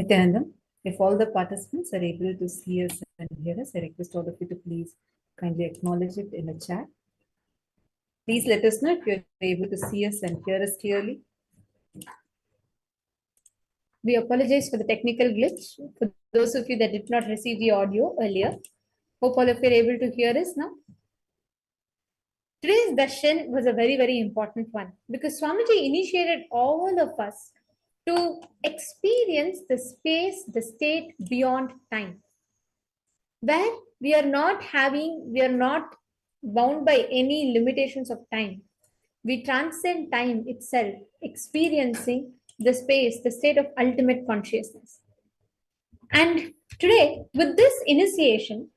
Nithyananda, if all the participants are able to see us and hear us, I request all of you to please kindly acknowledge it in the chat. Please let us know if you're able to see us and hear us clearly. We apologize for the technical glitch. For those of you that did not receive the audio earlier, hope all of you are able to hear us now. Today's darshan was a very, very important one because Swamiji initiated all of us to experience the space, the state beyond time, where we are not bound by any limitations of time. We transcend time itself, experiencing the space, the state of ultimate consciousness. And today, with this initiation,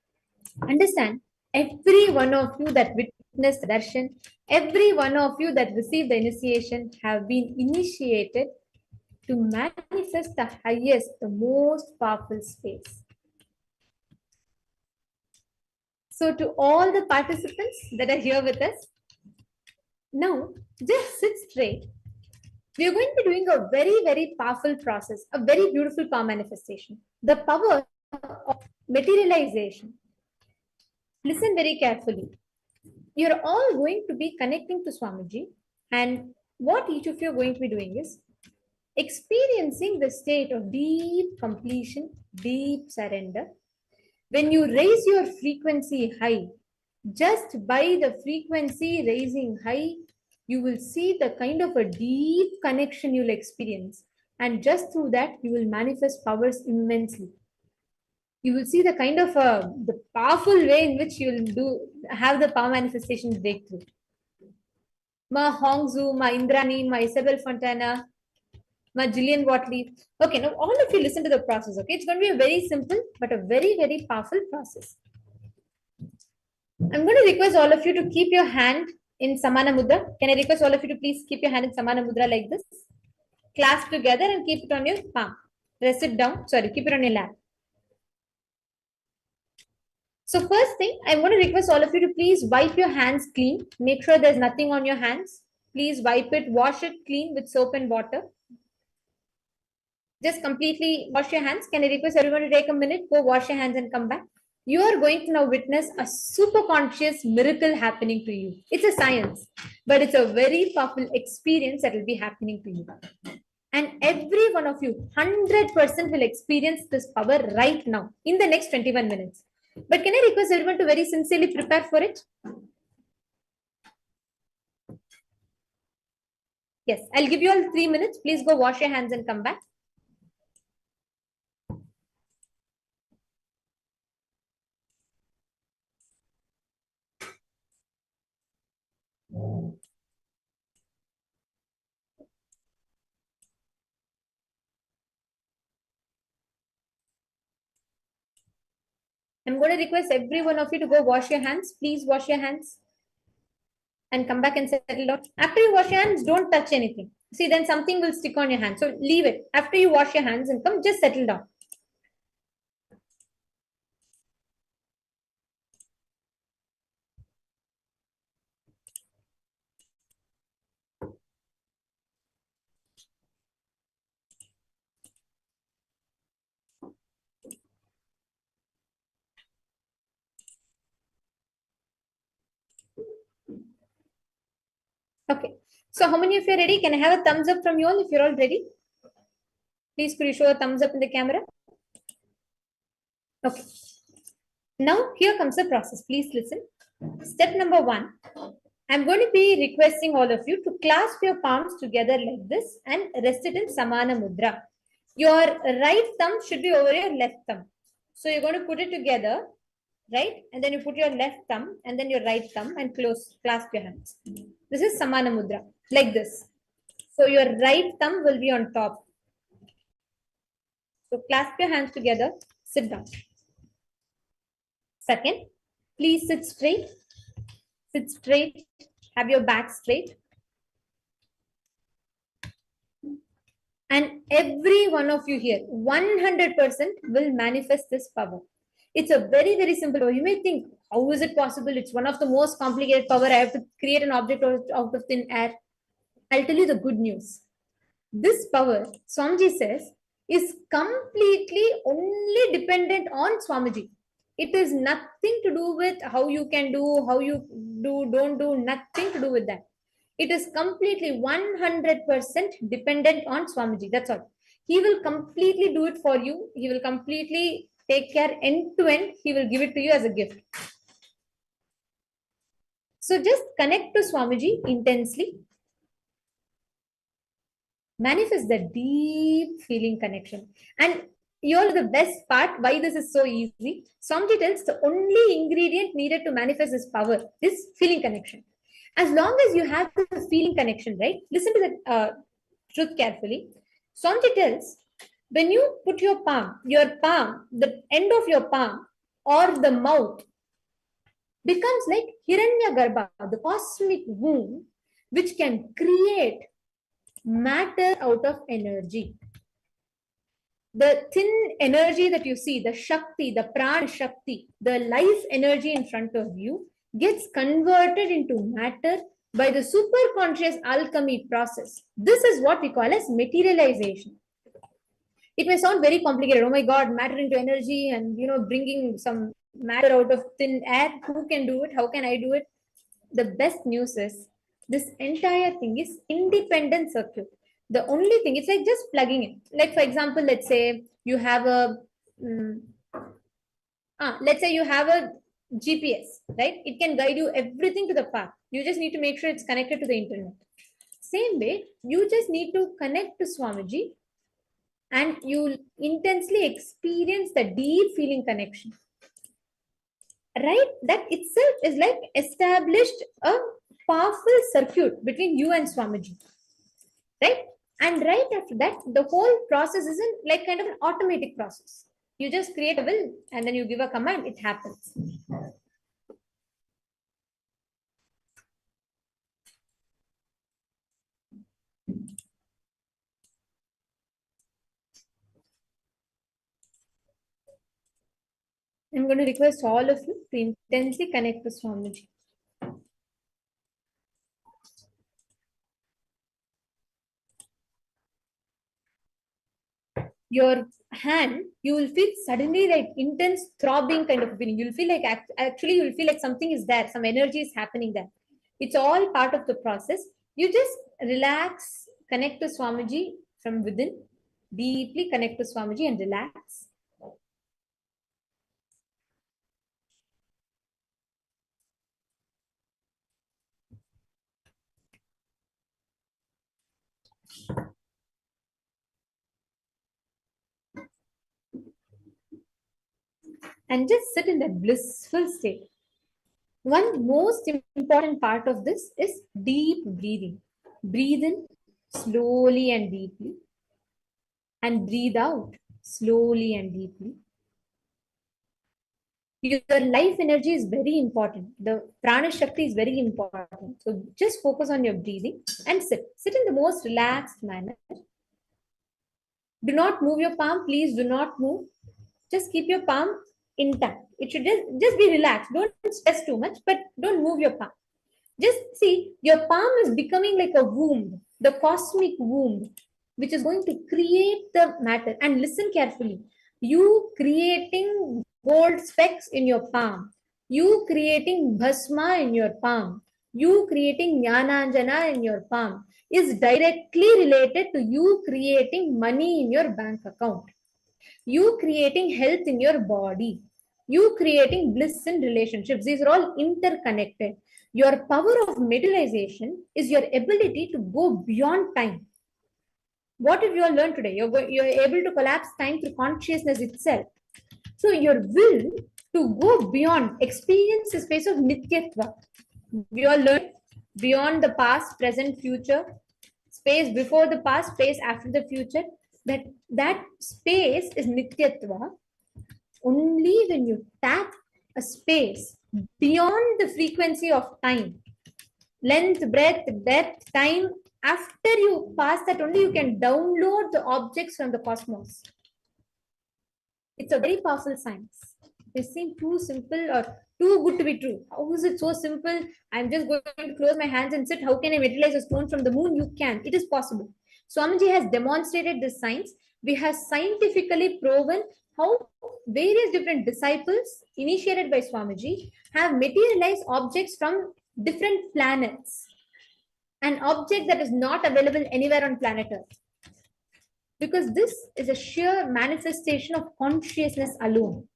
understand every one of you that witnessed the darshan, every one of you that received the initiation have been initiated to manifest the highest, the most powerful space. So to all the participants that are here with us, now just sit straight. We are going to be doing a very, very powerful process, a very beautiful power manifestation, the power of materialization. Listen very carefully. You're all going to be connecting to Swamiji, and what each of you are going to be doing is experiencing the state of deep completion, deep surrender. When you raise your frequency high, just by the frequency raising high, you will see the kind of a deep connection you'll experience. And just through that, you will manifest powers immensely. You will see the kind of the powerful way in which you will have the power manifestation breakthrough. Ma Hongzhu, Ma Indrani, Ma Isabel Fontana, Ma Gillian Watley. Okay, now all of you listen to the process. Okay, it's going to be a very simple but a very, very powerful process. I'm going to request all of you to keep your hand in Samana Mudra. Can I request all of you to please keep your hand in Samana Mudra like this? Clasp together and keep it on your palm. Rest it down. Sorry, keep it on your lap. So first thing, I'm going to request all of you to please wipe your hands clean. Make sure there's nothing on your hands. Please wipe it, wash it clean with soap and water. Just completely wash your hands. Can I request everyone to take a minute, go wash your hands and come back? You are going to now witness a super conscious miracle happening to you. It's a science, but it's a very powerful experience that will be happening to you. And every one of you, 100% will experience this power right now in the next 21 minutes. But can I request everyone to very sincerely prepare for it? Yes, I'll give you all 3 minutes. Please go wash your hands and come back. I'm going to request every one of you to go wash your hands. Please wash your hands and come back and settle down. After you wash your hands, don't touch anything. See, then something will stick on your hand. So leave it. After you wash your hands and come, just settle down. Okay. So how many of you are ready? Can I have a thumbs up from you all if you're all ready? Please could you show a thumbs up in the camera? Okay. Now here comes the process. Please listen. Step number 1. I'm going to be requesting all of you to clasp your palms together like this and rest it in Samana Mudra. Your right thumb should be over your left thumb. So you're going to put it together, right? And then you put your left thumb and then your right thumb and clasp your hands. This is Samana Mudra, like this. So your right thumb will be on top. So clasp your hands together, sit down. Second, please sit straight. Sit straight, have your back straight. And every one of you here, 100% will manifest this power. It's a very, very simple power. You may think, how is it possible? It's one of the most complicated power. I have to create an object out of thin air. I'll tell you the good news. This power, Swamiji says, is completely only dependent on Swamiji. It is nothing to do with how you can do, how you do, don't do, nothing to do with that. It is completely 100% dependent on Swamiji. That's all. He will completely do it for you. He will completely take care end to end. He will give it to you as a gift. So just connect to Swamiji intensely. Manifest the deep feeling connection. And you're the best part why this is so easy. Swamiji tells the only ingredient needed to manifest this power is feeling connection. As long as you have the feeling connection, right? Listen to the truth carefully. Swamiji tells, when you put your palm, the end of your palm or the mouth becomes like Hiranyagarbha, the cosmic womb, which can create matter out of energy. The thin energy that you see, the Shakti, the Prana Shakti, the life energy in front of you gets converted into matter by the superconscious alchemy process. This is what we call as materialization. It may sound very complicated. Oh my God, matter into energy and bringing some matter out of thin air. Who can do it? How can I do it? The best news is this entire thing is independent circuit. The only thing, it's like just plugging in. Like for example, let's say you have a GPS, right? It can guide you everything to the path. You just need to make sure it's connected to the internet. Same way, you just need to connect to Swamiji and you'll intensely experience the deep feeling connection. Right? That itself is like established a powerful circuit between you and Swamiji. Right? And right after that, the whole process isn't like kind of an automatic process. You just create a will and then you give a command, it happens. I'm going to request all of you to intensely connect with Swamiji. Your hand, you will feel suddenly like intense throbbing kind of feeling. You'll feel like actually you'll feel like something is there, some energy is happening there. It's all part of the process. You just relax, connect to Swamiji from within, deeply connect to Swamiji and relax. And just sit in that blissful state. One most important part of this is deep breathing. Breathe in slowly and deeply and breathe out slowly and deeply. Your life energy is very important. The prana shakti is very important. So just focus on your breathing and sit. Sit in the most relaxed manner. Do not move your palm. Please do not move. Just keep your palm intact. It should just be relaxed. Don't stress too much, but don't move your palm. Just see, your palm is becoming like a womb, the cosmic womb, which is going to create the matter. And listen carefully. You creating gold specks in your palm, you creating bhasma in your palm, you creating jnananjana in your palm is directly related to you creating money in your bank account, you creating health in your body, you creating bliss in relationships. These are all interconnected. Your power of materialization is your ability to go beyond time. What did you all learn today? You're able to collapse time through consciousness itself. So your will to go beyond, experience the space of Nityatva. We all learned beyond the past, present, future, space before the past, space after the future. That space is Nityatva. Only when you tap a space beyond the frequency of time, length, breadth, depth, time, after you pass that, only you can download the objects from the cosmos. It's a very powerful science. It seems too simple or too good to be true. How is it so simple? I'm just going to close my hands and sit. How can I materialize a stone from the moon? You can. It is possible. Swamiji has demonstrated this science. We have scientifically proven how various different disciples initiated by Swamiji have materialized objects from different planets. An object that is not available anywhere on planet Earth. Because this is a sheer manifestation of consciousness alone.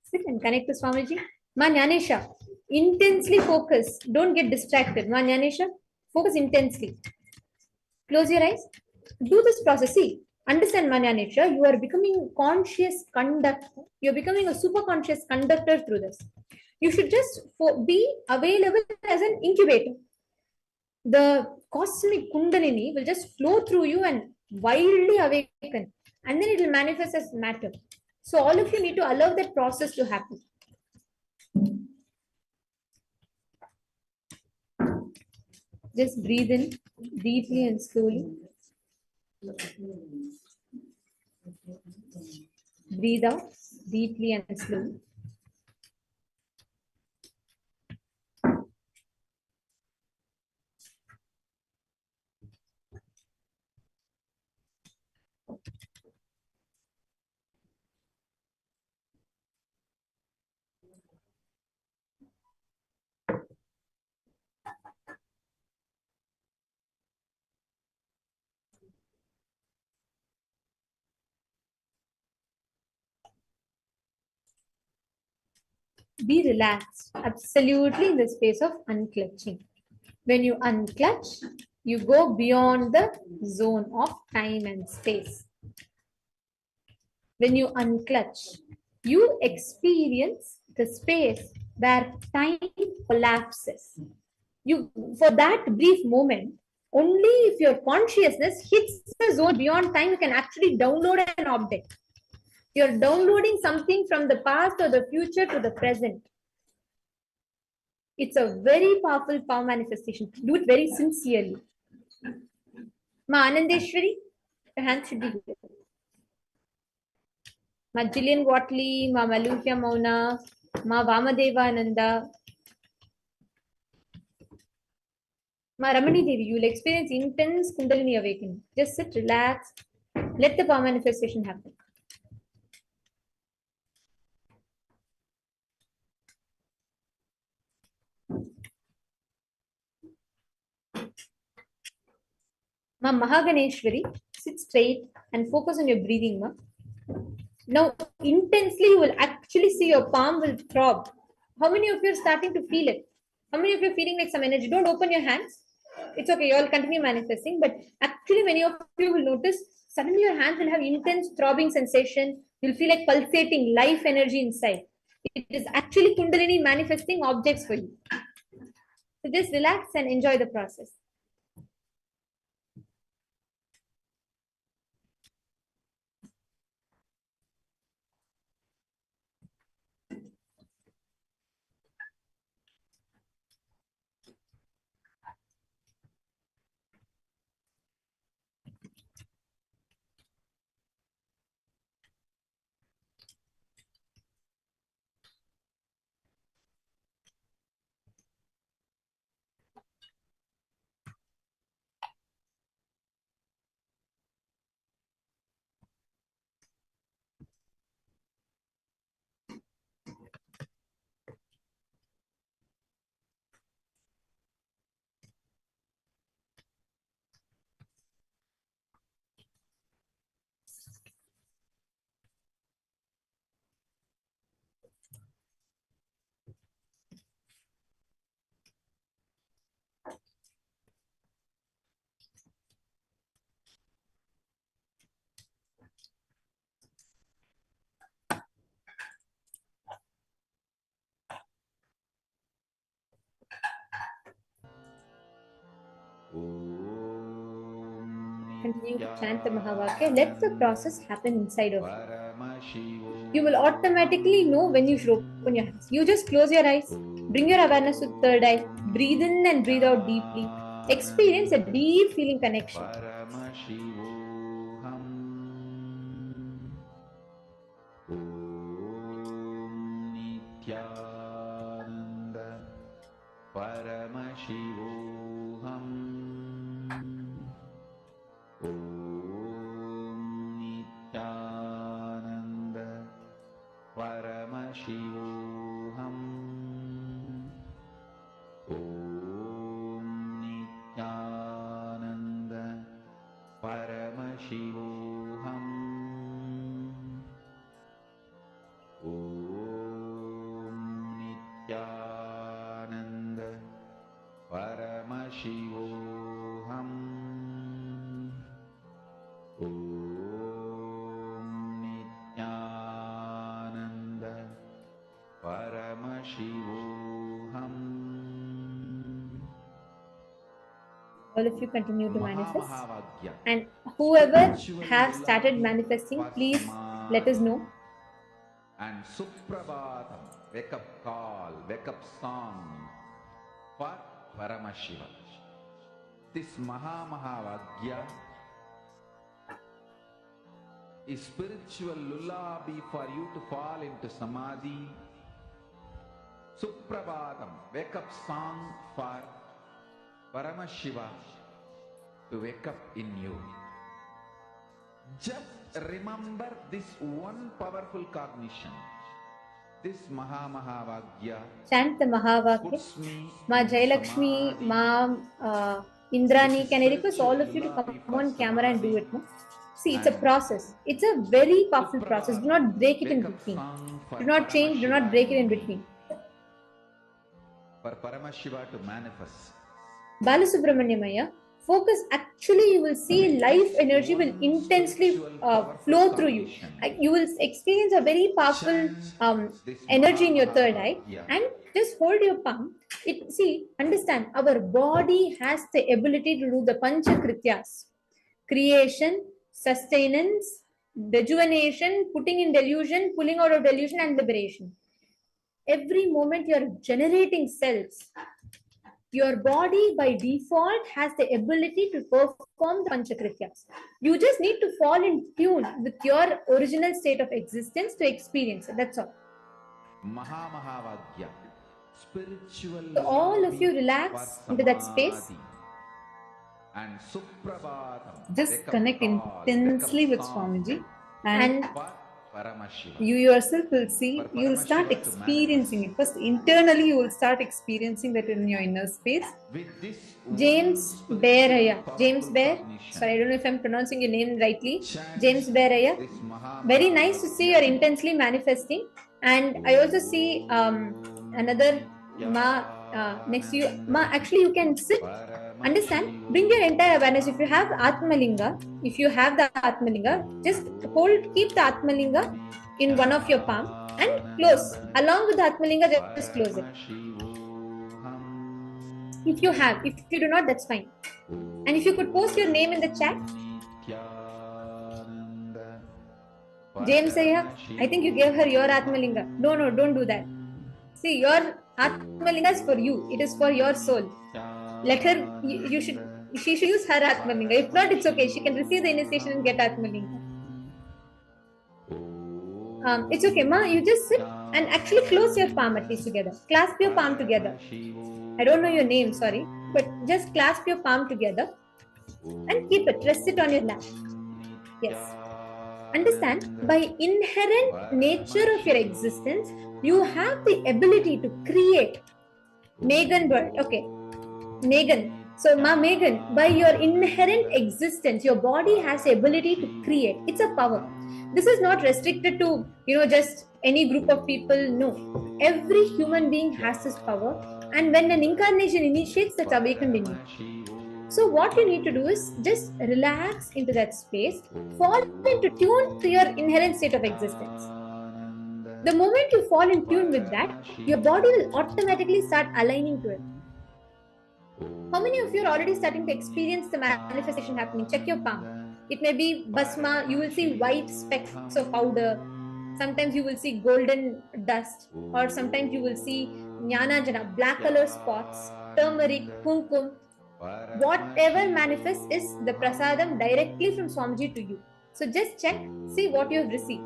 Sit and connect to Swamiji. Ma Jnanesha, intensely focus. Don't get distracted. Ma Jnanesha, focus intensely. Close your eyes. Do this process. See, understand Ma Jnanesha, you are becoming conscious conductor. You're becoming a super conscious conductor through this. You should just be available as an incubator. The cosmic kundalini will just flow through you and wildly awaken, and then it will manifest as matter. So all of you need to allow that process to happen. Just breathe in deeply and slowly. Breathe out deeply and slowly. Be relaxed, absolutely in the space of unclutching. When you unclutch, you go beyond the zone of time and space. When you unclutch, you experience the space where time collapses. You, for that brief moment, only if your consciousness hits the zone beyond time, you can actually download an object. You're downloading something from the past or the future to the present. It's a very powerful power manifestation. Do it very sincerely. Ma Anandeshwari, your hand should be here. Ma Jillian Watley, Ma Malukya Mauna, Ma Vamadeva Ananda, Ma Ramani Devi, you will experience intense Kundalini awakening. Just sit, relax, let the power manifestation happen. Ma Mahaganeshwari, sit straight and focus on your breathing. Ma. Now, intensely, you will actually see your palm will throb. How many of you are starting to feel it? How many of you are feeling like some energy? Don't open your hands. It's okay, you all continue manifesting. But actually, many of you will notice suddenly your hands will have intense throbbing sensation. You'll feel like pulsating life energy inside. It is actually Kundalini manifesting objects for you. So just relax and enjoy the process. Continue to chant the Mahavakya. Let the process happen inside of you. You will automatically know when you should open your hands. You just close your eyes, bring your awareness to third eye, breathe in and breathe out deeply. Experience a deep feeling connection. Nithyananda Paramashivoham Nithyananda Paramashivoham Nithyananda Paramashivoham Nithyananda Paramashivoham Nithyananda Paramashivoham. All of you continue to manifest. And whoever has started manifesting, please let us know. And Suprabhatam, wake up call, wake up song for Paramashiva. this Mahavagya is spiritual lullaby for you to fall into Samadhi. Suprabhatam, wake up song for Paramashiva to wake up in you. Just remember this one powerful cognition. This Mahavagya Chant the Mahavakya. puts me Ma in Jayalakshmi, Samadhi. Ma Indrani, can I request all of you to come on camera and do it? No? See, it's a process. It's a very powerful process. Do not break it in between. Do not change, do not break it in between. For Paramashiva to manifest. Balasubramanyamaya, focus. Actually, you will see life energy will intensely flow through you. You will experience a very powerful energy in your third eye. And just hold your palm. See, understand, our body has the ability to do the Pancha Krityas. Creation, sustenance, rejuvenation, putting in delusion, pulling out of delusion, and liberation. Every moment you are generating cells, your body by default has the ability to perform the Panchakrityas. You just need to fall in tune with your original state of existence to experience it. That's all. Mahavagya, spiritual. So all of you relax into that space. And Suprabhatam, Just connect intensely with Swamiji, and you yourself will see, you will start experiencing it. First, internally, you will start experiencing that in your inner space. James Bearaya. James Bear. Sorry, I don't know if I'm pronouncing your name rightly. James Bearaya. Very nice to see you're intensely manifesting. And I also see another Ma next to you. Ma, actually, you can sit. Understand? Bring your entire awareness. If you have Atmalinga, just keep the Atmalinga in one of your palm and close. Along with the Atmalinga, just close it. If you do not, that's fine. And if you could post your name in the chat. James Ayya, I think you gave her your Atmalinga. No, don't do that. See, your Atmalinga is for you. It is for your soul. Let her, she should use her Atmalinga. If not, it's okay. She can receive the initiation and get Atmalinga. It's okay, Ma. You just sit and actually close your palm at least together. Clasp your palm together. I don't know your name, sorry. But just clasp your palm together and keep it. Rest it on your lap. Yes. Understand, by inherent nature of your existence, you have the ability to create. Megan bird. Okay. Megan. So, Ma Megan, by your inherent existence, your body has the ability to create. It's a power. This is not restricted to, just any group of people. No. Every human being has this power. And when an incarnation initiates, that's awakened in you. So what you need to do is just relax into that space, fall into tune to your inherent state of existence. The moment you fall in tune with that, your body will automatically start aligning to it. How many of you are already starting to experience the manifestation happening? Check your palm. It may be basma, you will see white specks of powder. Sometimes you will see golden dust, or sometimes you will see jnana, black color spots, turmeric, kumkum. Whatever manifests is the prasadam directly from Swamiji to you. So just check, see what you have received.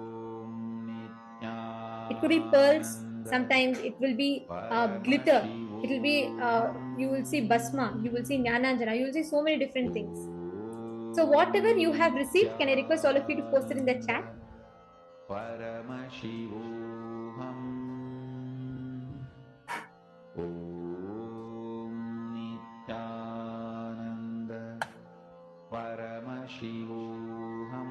It could be pearls, sometimes it will be glitter, it will be, you will see basma, you will see jnana, you will see so many different things. So whatever you have received, can I request all of you to post it in the chat? Paramashivoham Nithyananda Paramashivoham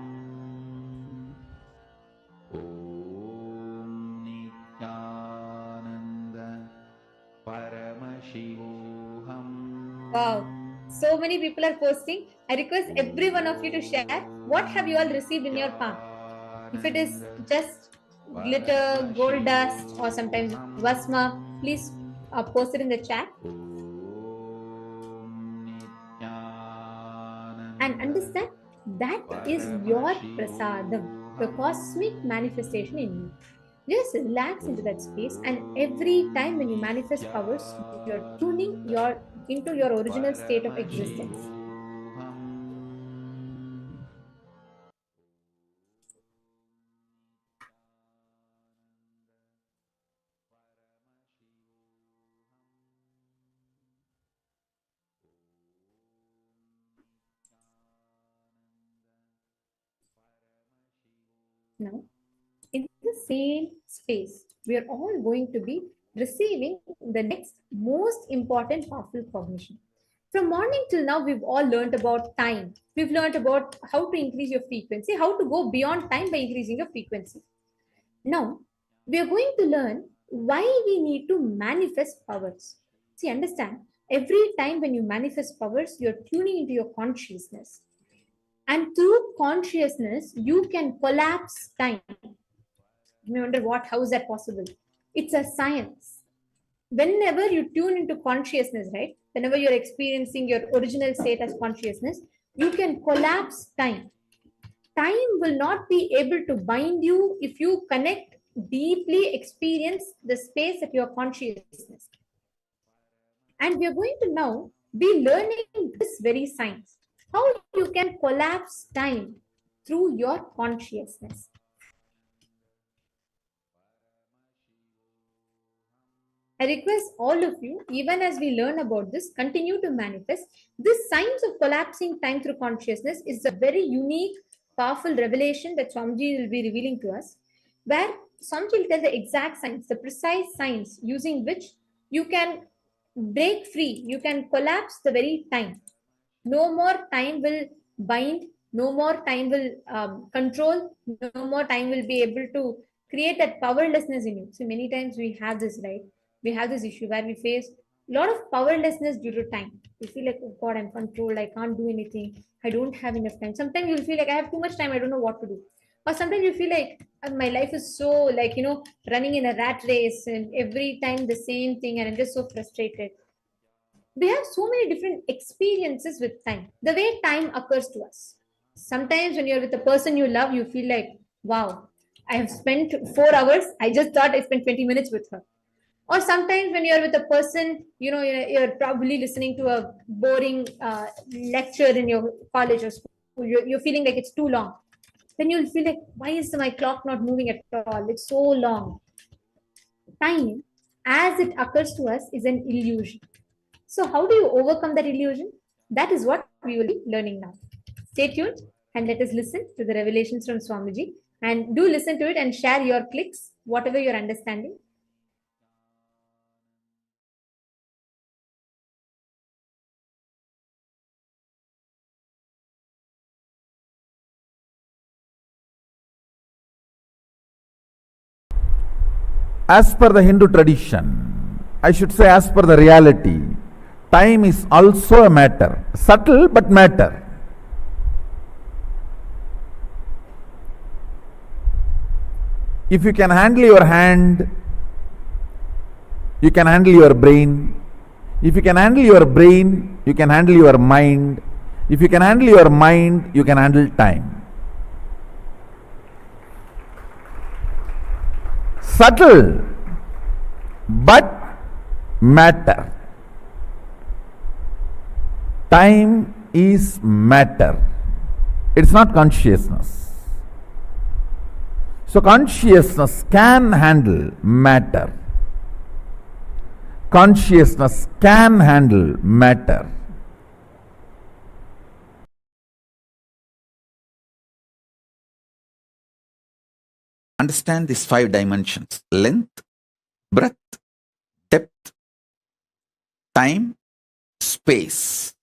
Nithyananda Paramashivoham. Wow, so many people are posting. I request every one of you to share what have you all received in your palm. If it is just glitter, gold dust, or sometimes vasma, please post it in the chat. And understand, that is your prasadam, the cosmic manifestation in you. Just relax into that space, and every time when you manifest powers, you're tuning into your original state of existence. Now, in the same space, we are all going to be receiving the next most important powerful cognition. From morning till now, we've all learned about time. We've learned about how to increase your frequency, how to go beyond time by increasing your frequency. Now, we are going to learn why we need to manifest powers. See, understand, every time when you manifest powers, you're tuning into your consciousness. And through consciousness, you can collapse time. You may wonder how is that possible? It's a science. Whenever you tune into consciousness, right? Whenever you're experiencing your original state as consciousness, you can collapse time. Time will not be able to bind you if you connect, deeply experience the space of your consciousness. And we are going to now be learning this very science, how you can collapse time through your consciousness. I request all of you, even as we learn about this, continue to manifest. This science of collapsing time through consciousness is a very unique, powerful revelation that Swamiji will be revealing to us, where Swamiji will tell the exact science, the precise science using which you can break free, you can collapse the very time. No more time will bind, no more time will control, no more time will be able to create that powerlessness in you. So many times we have this, right? We have this issue where we face a lot of powerlessness due to time. We feel like, oh God, I'm controlled, I can't do anything, I don't have enough time. Sometimes you'll feel like I have too much time, I don't know what to do. Or sometimes you feel like my life is so like, running in a rat race and every time the same thing, and I'm just so frustrated. We have so many different experiences with time, the way time occurs to us. Sometimes when you're with a person you love, you feel like, wow, I have spent 4 hours, I just thought I spent 20 minutes with her. Or sometimes when you're with a person, you're probably listening to a boring lecture in your college or school, you're feeling like it's too long. Then you'll feel like, why is my clock not moving at all, it's so long. Time as it occurs to us is an illusion. So, how do you overcome that illusion? That is what we will be learning now. Stay tuned and let us listen to the revelations from Swamiji. And do listen to it and share your clicks, whatever you're understanding. As per the Hindu tradition, I should say as per the reality, time is also a matter, subtle but matter. If you can handle your hand, you can handle your brain. If you can handle your brain, you can handle your mind. If you can handle your mind, you can handle time. Subtle but matter. Time is matter. It's not consciousness. So consciousness can handle matter. Consciousness can handle matter. Understand these 5 dimensions: length, breadth, depth, time, space.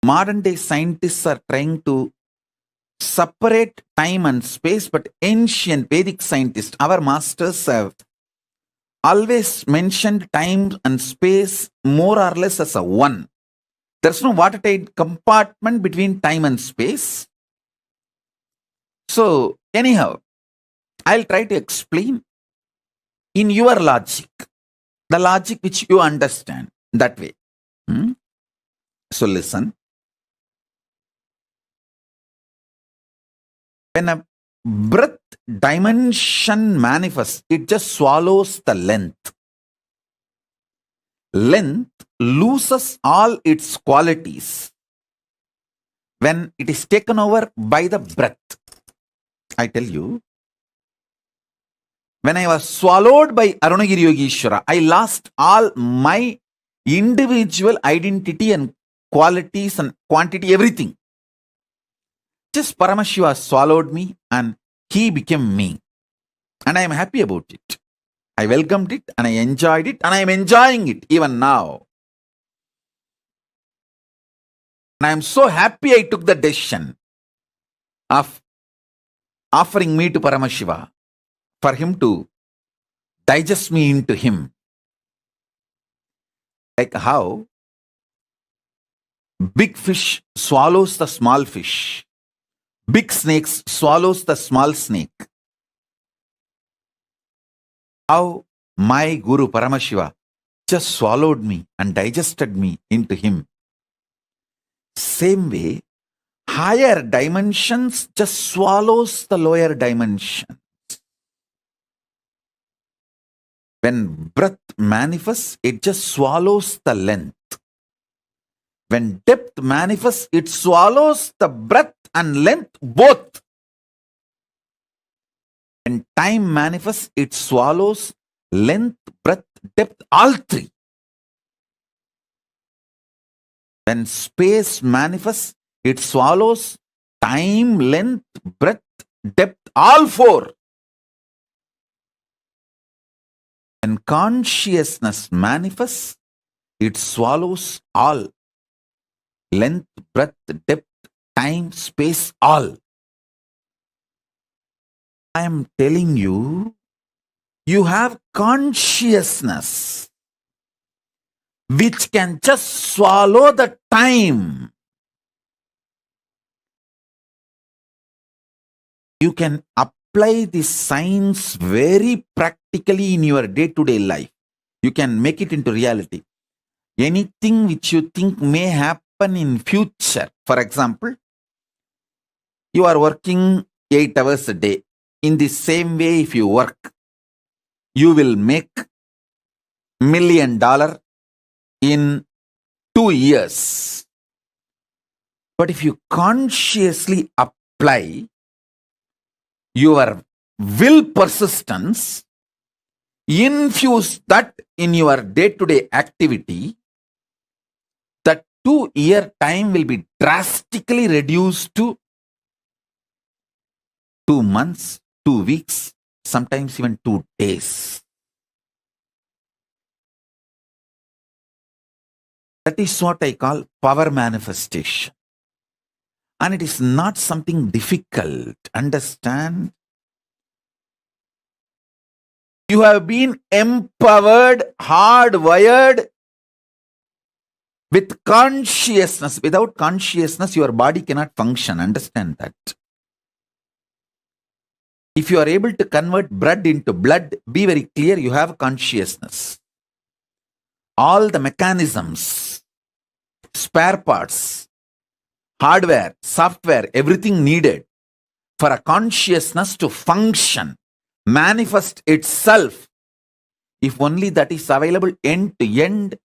Modern day scientists are trying to separate time and space, but ancient Vedic scientists, our masters, have always mentioned time and space more or less as a one. There's no watertight compartment between time and space. So anyhow, I'll try to explain in your logic, the logic which you understand, that way. So listen. When a breath dimension manifests, it just swallows the length. Length loses all its qualities when it is taken over by the breath. I tell you, when I was swallowed by Arunagiri Yogeshwara, I lost all my individual identity and qualities and quantity, everything. Just Paramashiva swallowed me and he became me. And I am happy about it. I welcomed it and I enjoyed it and I am enjoying it even now. And I am so happy I took the decision of offering me to Paramashiva for him to digest me into him. Like how big fish swallows the small fish. Big snakes swallows the small snake. How my Guru Paramashiva just swallowed me and digested me into him. Same way, higher dimensions just swallows the lower dimension. When breath manifests, it just swallows the length. When depth manifests, it swallows the breadth and length both. When time manifests, it swallows length, breadth, depth, all three. When space manifests, it swallows time, length, breadth, depth, all four. When consciousness manifests, it swallows all. Length, breadth, depth, time, space, all. I am telling you, you have consciousness which can just swallow the time. You can apply this science very practically in your day-to-day life. You can make it into reality. Anything which you think may happen in future, for example, you are working 8 hours a day. In the same way, if you work, you will make $1 million in 2 years. But if you consciously apply your will persistence, infuse that in your day-to-day activity, the 2-year time will be drastically reduced to 2 months, 2 weeks, sometimes even 2 days. That is what I call power manifestation. And it is not something difficult. Understand? You have been empowered, hardwired with consciousness. Without consciousness, your body cannot function. Understand that. If you are able to convert blood into blood, be very clear, you have consciousness. All the mechanisms, spare parts, hardware, software, everything needed for a consciousness to function, manifest itself, if only that is available end to end,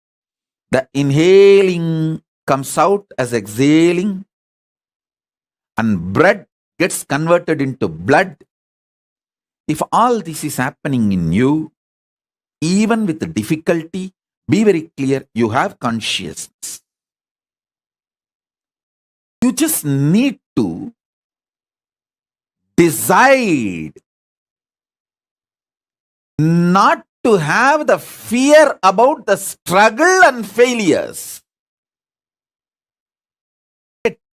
the inhaling comes out as exhaling, and blood gets converted into blood. If all this is happening in you, even with the difficulty, be very clear, you have consciousness. You just need to decide not to have the fear about the struggle and failures.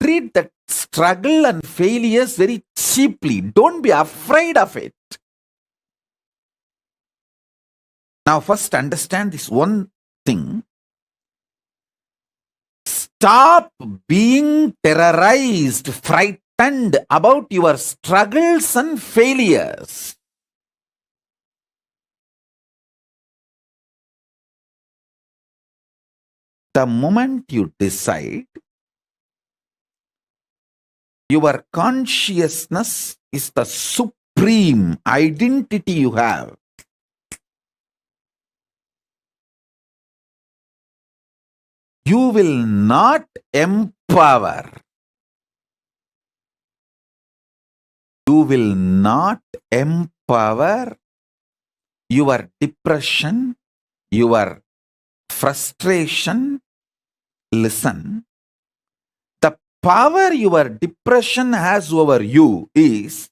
Treat the struggle and failures very cheaply. Don't be afraid of it. Now, first understand this one thing. Stop being terrorized, frightened about your struggles and failures. The moment you decide, your consciousness is the supreme identity you have. You will not empower. You will not empower your depression, your frustration. Listen, the power your depression has over you is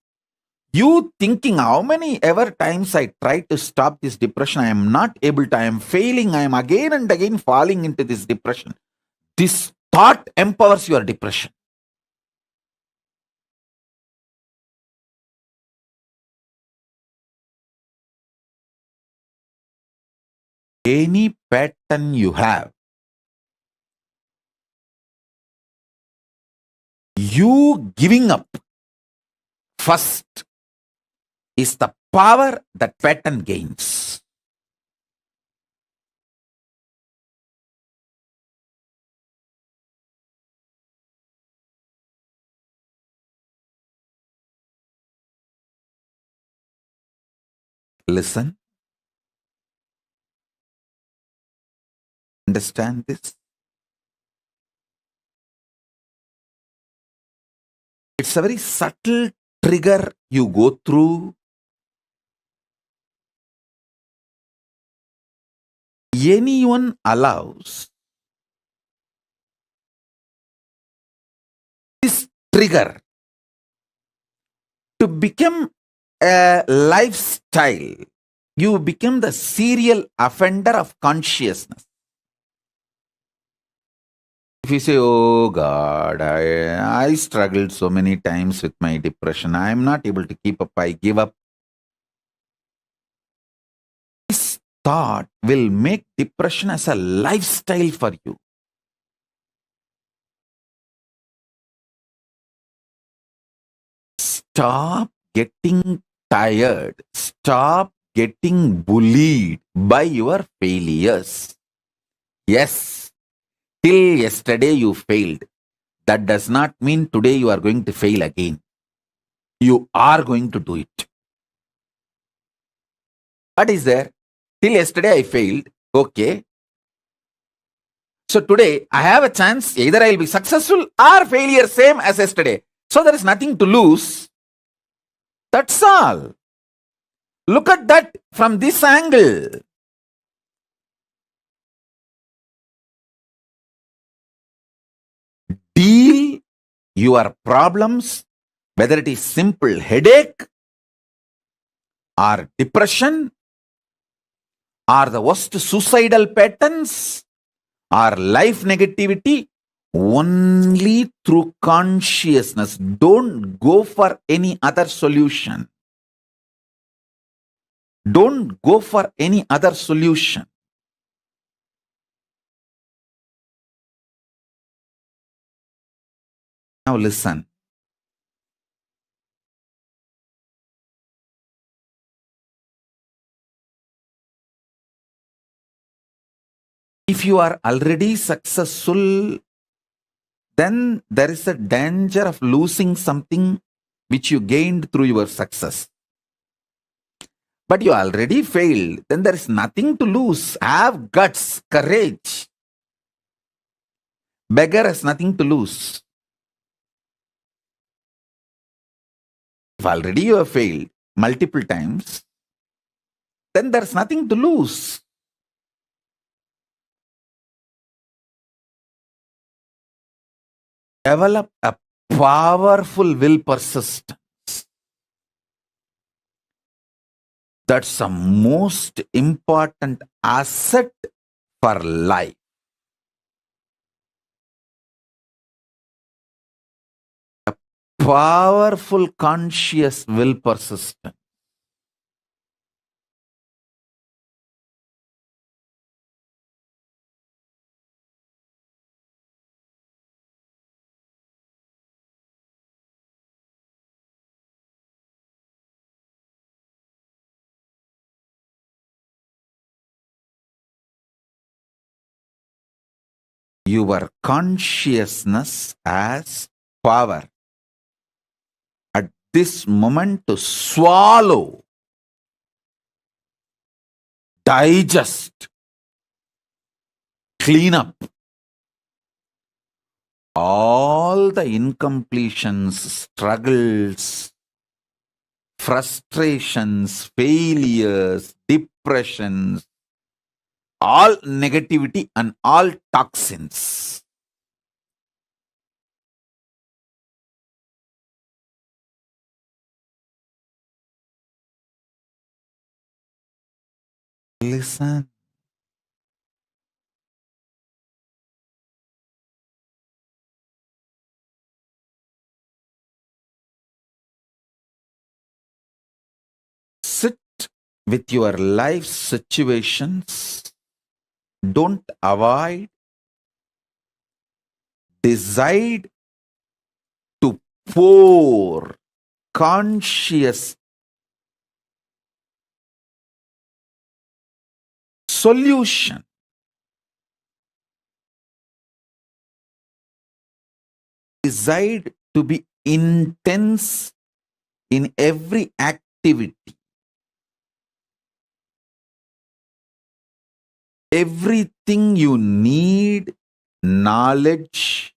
you thinking how many ever times I try to stop this depression, I am not able to, I am failing, I am again and again falling into this depression. This thought empowers your depression. Any pattern you have, you giving up first is the power that pattern gains. Listen. Understand this? It's a very subtle trigger you go through. Anyone allows this trigger to become a lifestyle, you become the serial offender of consciousness. If you say, oh God, I struggled so many times with my depression, I am not able to keep up, I give up. This thought will make depression as a lifestyle for you. Stop getting tired. Stop getting bullied by your failures. Yes, till yesterday you failed. That does not mean today you are going to fail again. You are going to do it. What is there? Till yesterday I failed. Okay. So today I have a chance. Either I will be successful or failure, same as yesterday. So there is nothing to lose. That's all. Look at that from this angle. Deal your problems, whether it is simple headache or depression or the worst suicidal patterns or life negativity, only through consciousness. Don't go for any other solution. Don't go for any other solution. Now listen. If you are already successful, then there is a danger of losing something which you gained through your success. But you already failed, then there is nothing to lose. Have guts, courage. Beggar has nothing to lose. If already you have failed multiple times, then there is nothing to lose. Develop a powerful will persistence. That's the most important asset for life. A powerful conscious will persistence. Your consciousness as power. At this moment to swallow, digest, clean up all the incompletions, struggles, frustrations, failures, depressions, all negativity and all toxins. Listen. Sit with your life situations. Don't avoid. Decide to pour conscious solution. Decide to be intense in every activity. Everything you need, knowledge,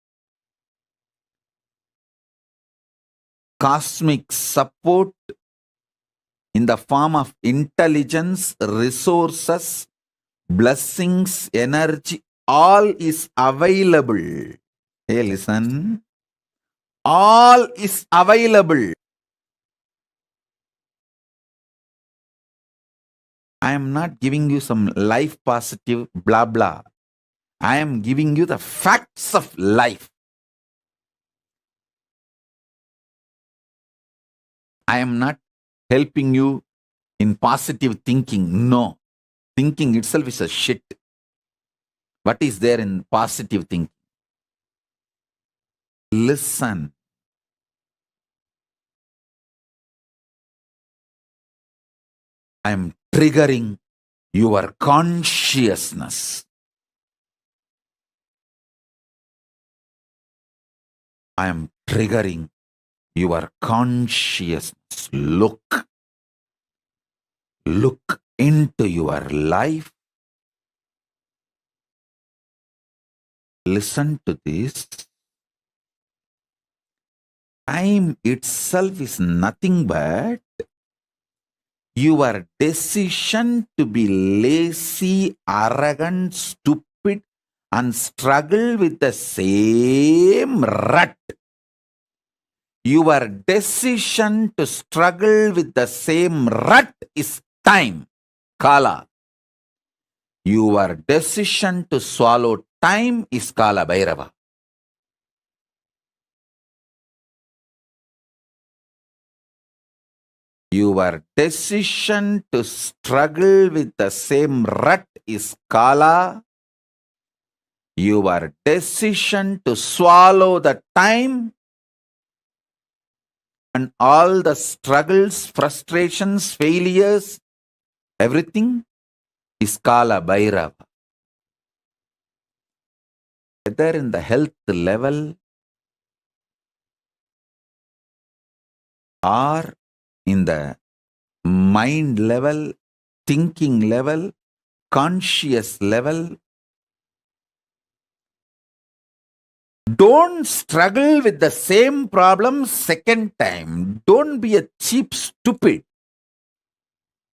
cosmic support in the form of intelligence, resources, blessings, energy, all is available. Hey, listen. All is available. I am not giving you some life positive blah blah. I am giving you the facts of life. I am not helping you in positive thinking. No. Thinking itself is a shit. What is there in positive thinking? Listen. I am triggering your consciousness. I am triggering your consciousness. Look into your life. Listen to this. Time itself is nothing but your decision to be lazy, arrogant, stupid, and struggle with the same rut. Your decision to struggle with the same rut is time, Kala. Your decision to swallow time is Kala Bhairava. Your decision to struggle with the same rut is Kala. Your decision to swallow the time and all the struggles, frustrations, failures, everything is Kala Bhairava. Whether in the health level or in the mind level, thinking level, conscious level, don't struggle with the same problem second time. Don't be a cheap stupid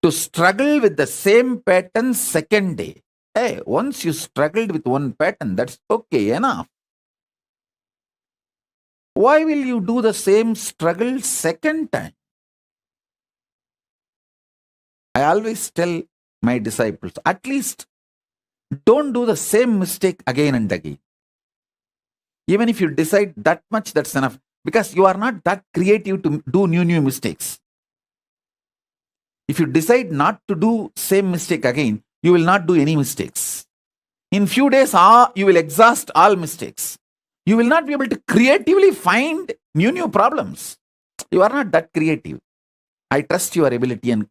to struggle with the same pattern second day. Hey, once you struggled with one pattern, that's okay, enough. Why will you do the same struggle second time? I always tell my disciples, at least don't do the same mistake again and again. Even if you decide that much, that's enough. Because you are not that creative to do new mistakes. If you decide not to do same mistake again, you will not do any mistakes. In few days, you will exhaust all mistakes. You will not be able to creatively find new problems. You are not that creative. I trust your ability and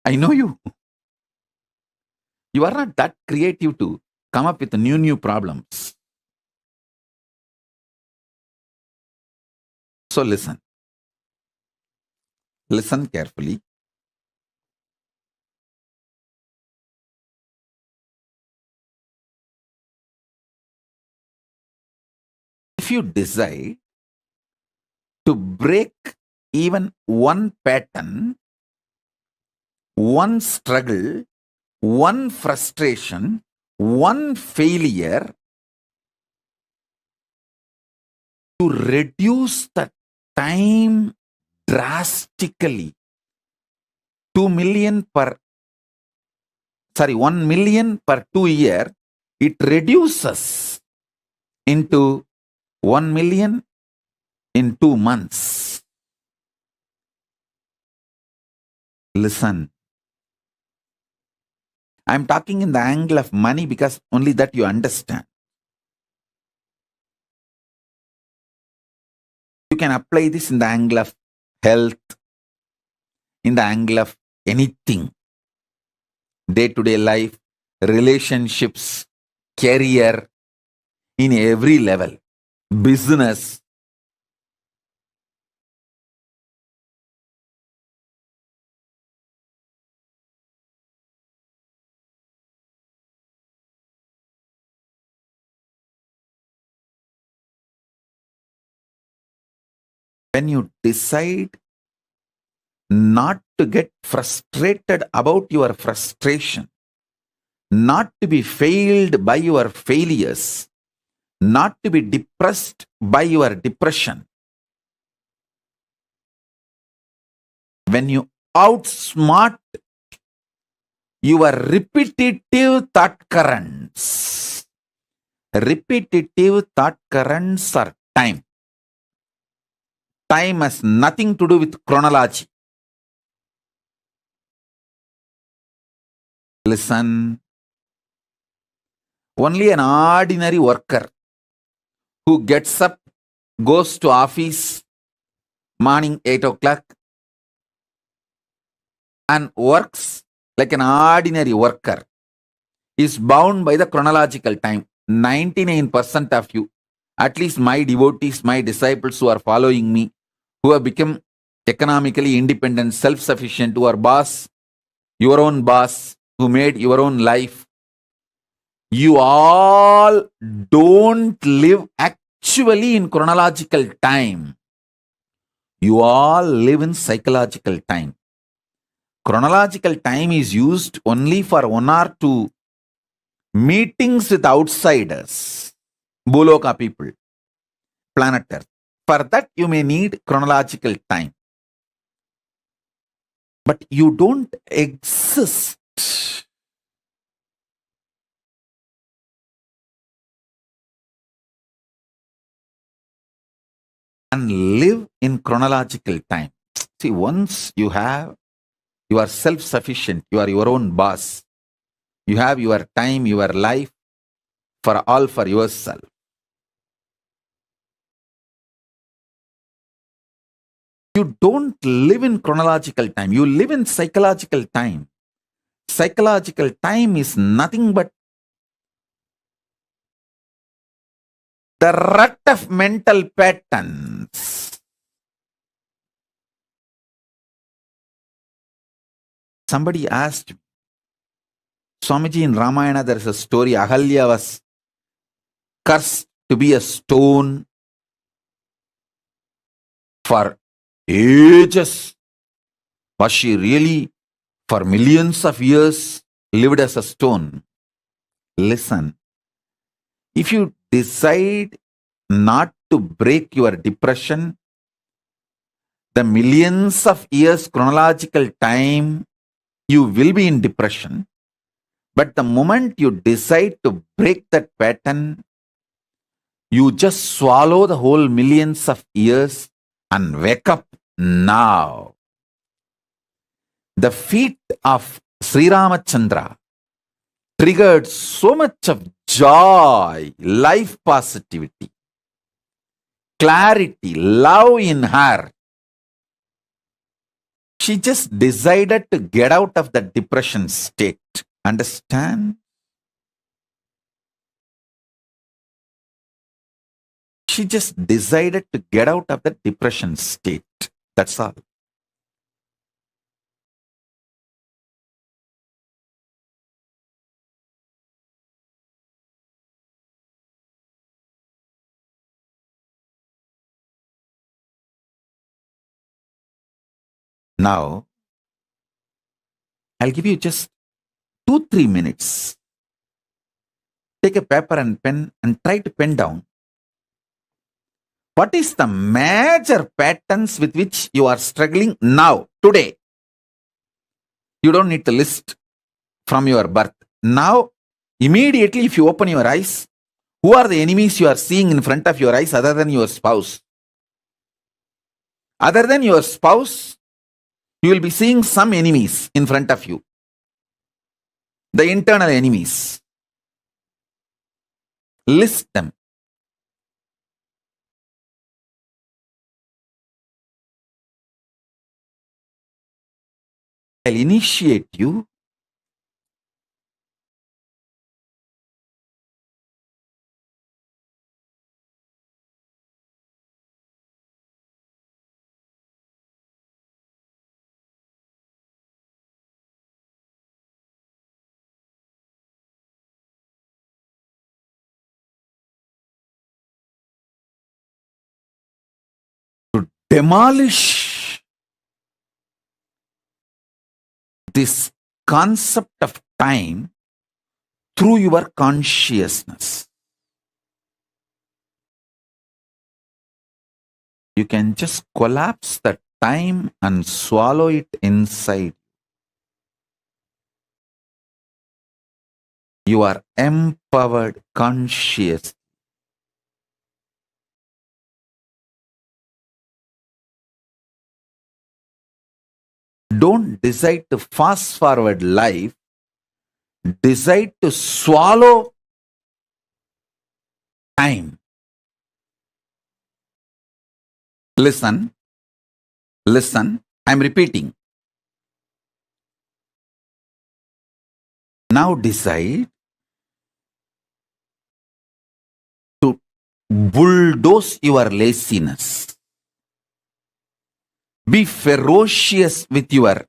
I know you. You are not that creative to come up with new problems. So listen. Listen carefully. If you decide to break even one pattern, one struggle, one frustration, one failure, to reduce the time drastically, 1 million per 2 year, it reduces into 1 million in 2 months. Listen. I'm talking in the angle of money because only that you understand. You can apply this in the angle of health, in the angle of anything. Day-to-day life, relationships, career, in every level, business. When you decide not to get frustrated about your frustration, not to be failed by your failures, not to be depressed by your depression, when you outsmart your repetitive thought currents are time. Time has nothing to do with chronology. Listen. Only an ordinary worker who gets up, goes to office morning 8 o'clock and works like an ordinary worker is bound by the chronological time. 99% of you, at least my devotees, my disciples who are following me, who have become economically independent, self-sufficient, who are boss, your own boss, who made your own life, you all don't live actually in chronological time. You all live in psychological time. Chronological time is used only for 1 or 2 meetings with outsiders, Boloka people, planet Earth. For that, you may need chronological time. But you don't exist and live in chronological time. See, once you are self-sufficient, you are your own boss, you have your time, your life for yourself. You don't live in chronological time, you live in psychological time. Psychological time is nothing but the rut of mental patterns. Somebody asked me, Swamiji, in Ramayana there is a story, Ahalya was cursed to be a stone for ages. Was she really for millions of years lived as a stone? Listen, if you decide not to break your depression, the millions of years chronological time, you will be in depression. But the moment you decide to break that pattern, you just swallow the whole millions of years and wake up now. The feat of Sri Ramachandra triggered so much of joy, life positivity, clarity, love in her. She just decided to get out of the depression state. Understand? She just decided to get out of the depression state. That's all. Now, I'll give you just 2-3 minutes. Take a paper and pen and try to pen down what is the major patterns with which you are struggling now, today. You don't need to list from your birth. Now, immediately if you open your eyes, who are the enemies you are seeing in front of your eyes other than your spouse? Other than your spouse, you will be seeing some enemies in front of you. The internal enemies. List them. I'll initiate you. To demolish this concept of time through your consciousness. You can just collapse the time and swallow it inside. You are empowered conscious. Don't decide to fast forward life. Decide to swallow time. Listen. Listen. I'm repeating. Now decide to bulldoze your laziness. Be ferocious with your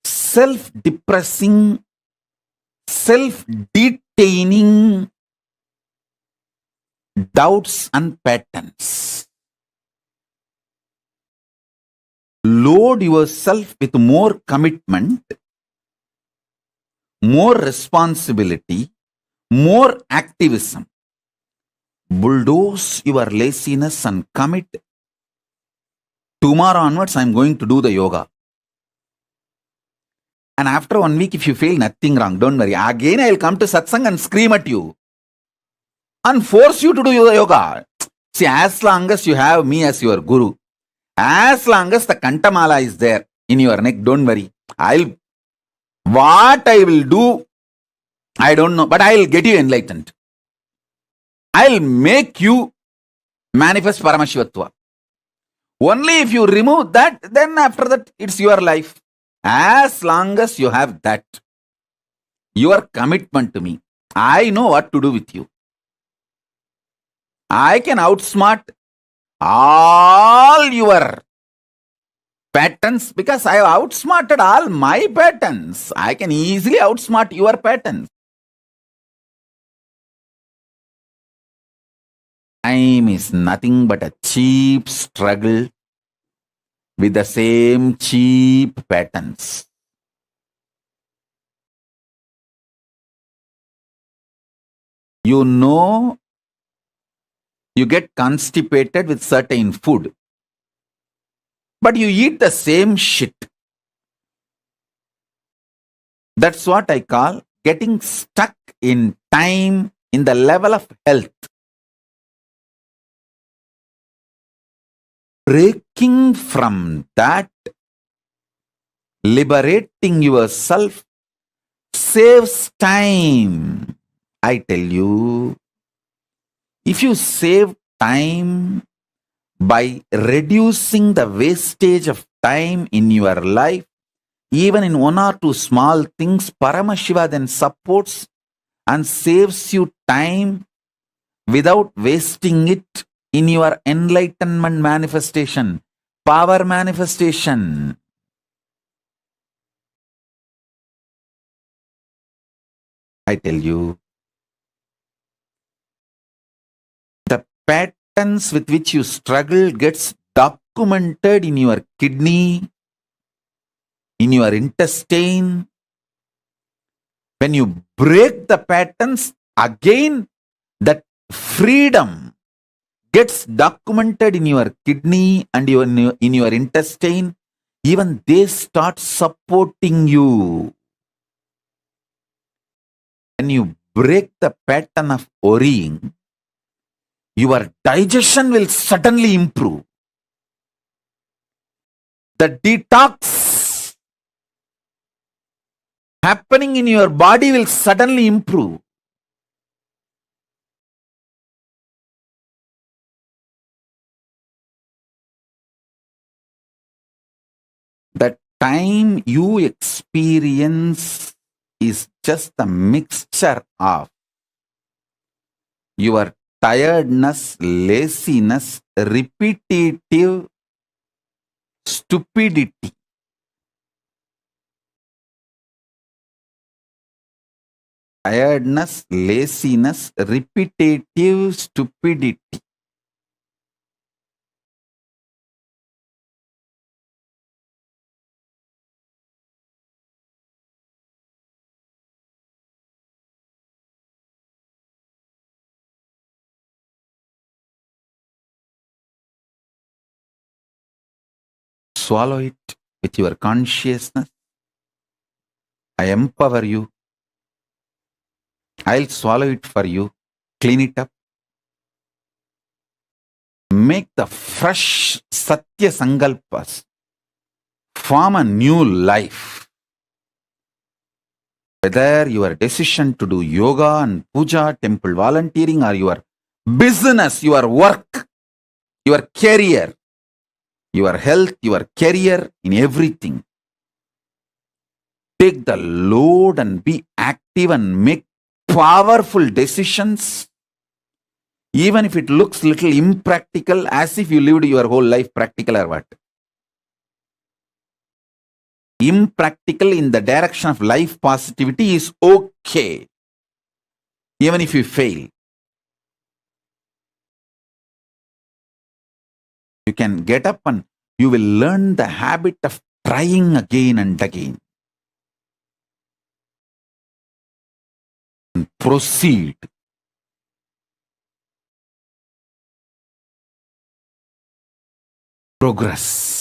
self-depressing, self-detaining doubts and patterns. Load yourself with more commitment, more responsibility, more activism. Bulldoze your laziness and commit. Tomorrow onwards, I'm going to do the yoga. And after 1 week, if you feel nothing wrong, don't worry. Again, I'll come to satsang and scream at you and force you to do the yoga. See, as long as you have me as your guru, as long as the kantamala is there in your neck, don't worry. What I will do, I don't know, but I'll get you enlightened. I'll make you manifest Paramashivatva. Only if you remove that, then after that, it's your life. As long as you have that, your commitment to me, I know what to do with you. I can outsmart all your patterns because I have outsmarted all my patterns. I can easily outsmart your patterns. Time is nothing but a cheap struggle with the same cheap patterns. You know, you get constipated with certain food, but you eat the same shit. That's what I call getting stuck in time in the level of health. Breaking from that, liberating yourself saves time. I tell you, if you save time by reducing the wastage of time in your life, even in 1 or 2 small things, Paramashiva then supports and saves you time without wasting it in your enlightenment manifestation, power manifestation. I tell you, the patterns with which you struggle gets documented in your kidney, in your intestine. When you break the patterns, again, that freedom gets documented in your kidney and in your intestine. Even they start supporting you. When you break the pattern of worrying, your digestion will suddenly improve. The detox happening in your body will suddenly improve. The time you experience is just a mixture of your tiredness, laziness, repetitive stupidity. Tiredness, laziness, repetitive stupidity. Swallow it with your consciousness. I empower you. I'll swallow it for you. Clean it up. Make the fresh Satya Sankalpas. Form a new life. Whether your decision to do yoga and puja, temple volunteering, or your business, your work, your career, your health, your career, in everything. Take the load and be active and make powerful decisions. Even if it looks little impractical, as if you lived your whole life practical or what. Impractical in the direction of life positivity is okay. Even if you fail. You can get up and you will learn the habit of trying again and again. And proceed. Progress.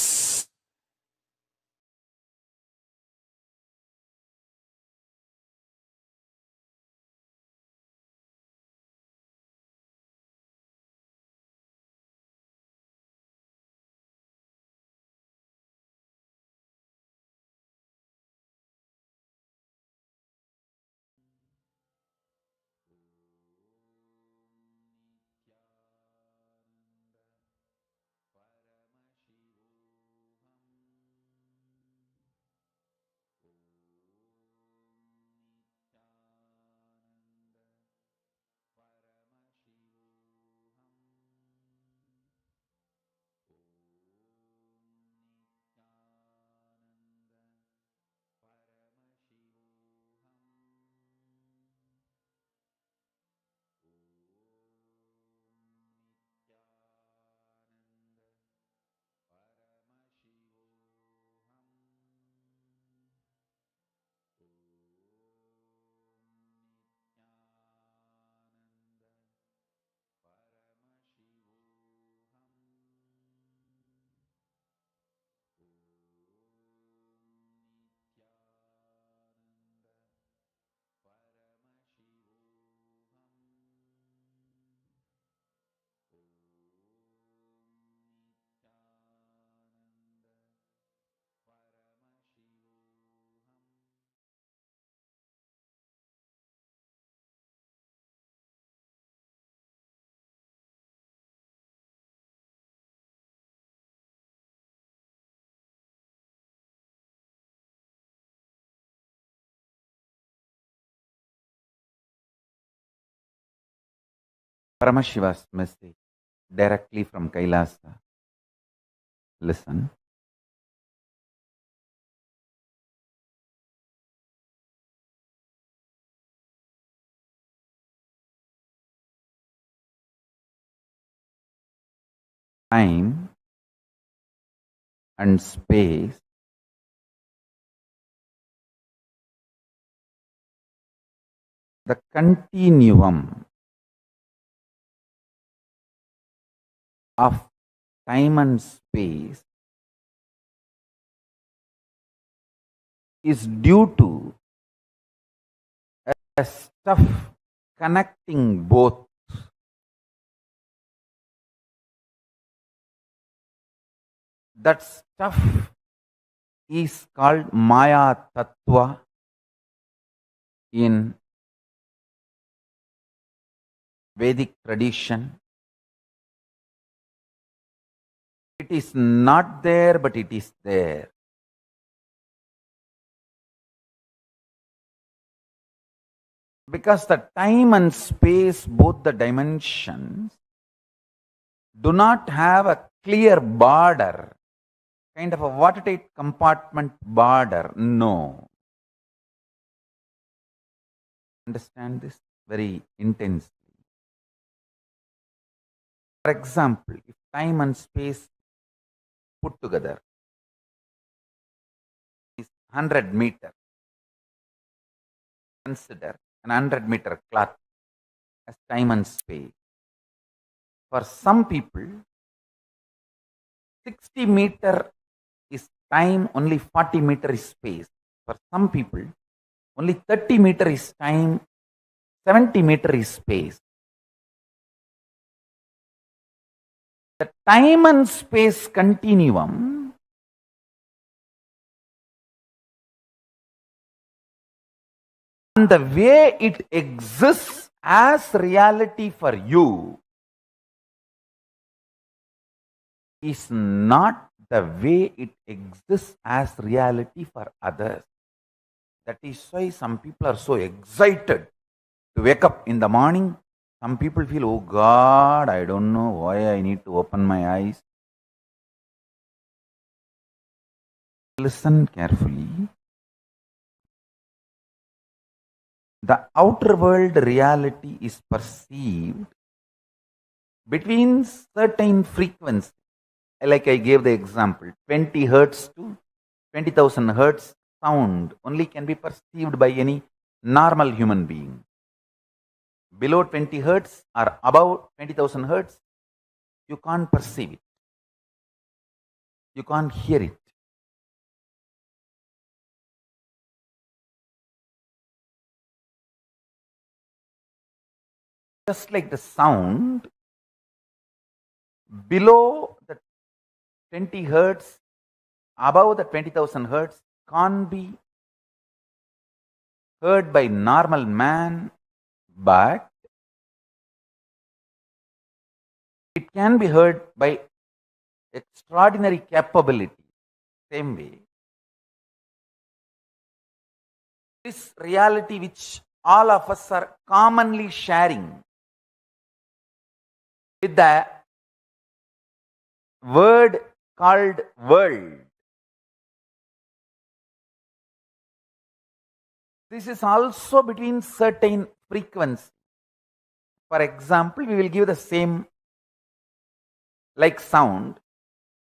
Paramashiva's message directly from Kailasa. Listen. Time and space the continuum of time and space is due to a stuff connecting both. That stuff is called Maya Tattva in Vedic tradition. It is not there, but it is there. Because the time and space, both the dimensions, do not have a clear border, kind of a watertight compartment border. No. Understand this very intensely. For example, if time and space put together is 100 meter, consider an 100-meter cloth as time and space. For some people, 60 meter is time, only 40 meter is space. For some people, only 30 meter is time, 70 meter is space. The time and space continuum and the way it exists as reality for you is not the way it exists as reality for others. That is why some people are so excited to wake up in the morning. Some people feel, oh God, I don't know why I need to open my eyes. Listen carefully. The outer world reality is perceived between certain frequencies. Like I gave the example, 20 hertz to 20,000 hertz sound only can be perceived by any normal human being. Below 20 hertz or above 20,000 hertz, you can't perceive it. You can't hear it. Just like the sound, below the 20 hertz, above the 20,000 hertz can't be heard by normal man, but it can be heard by extraordinary capability. Same way, this reality which all of us are commonly sharing with the word called world. This is also between certain frequencies. For example, we will give the same like sound,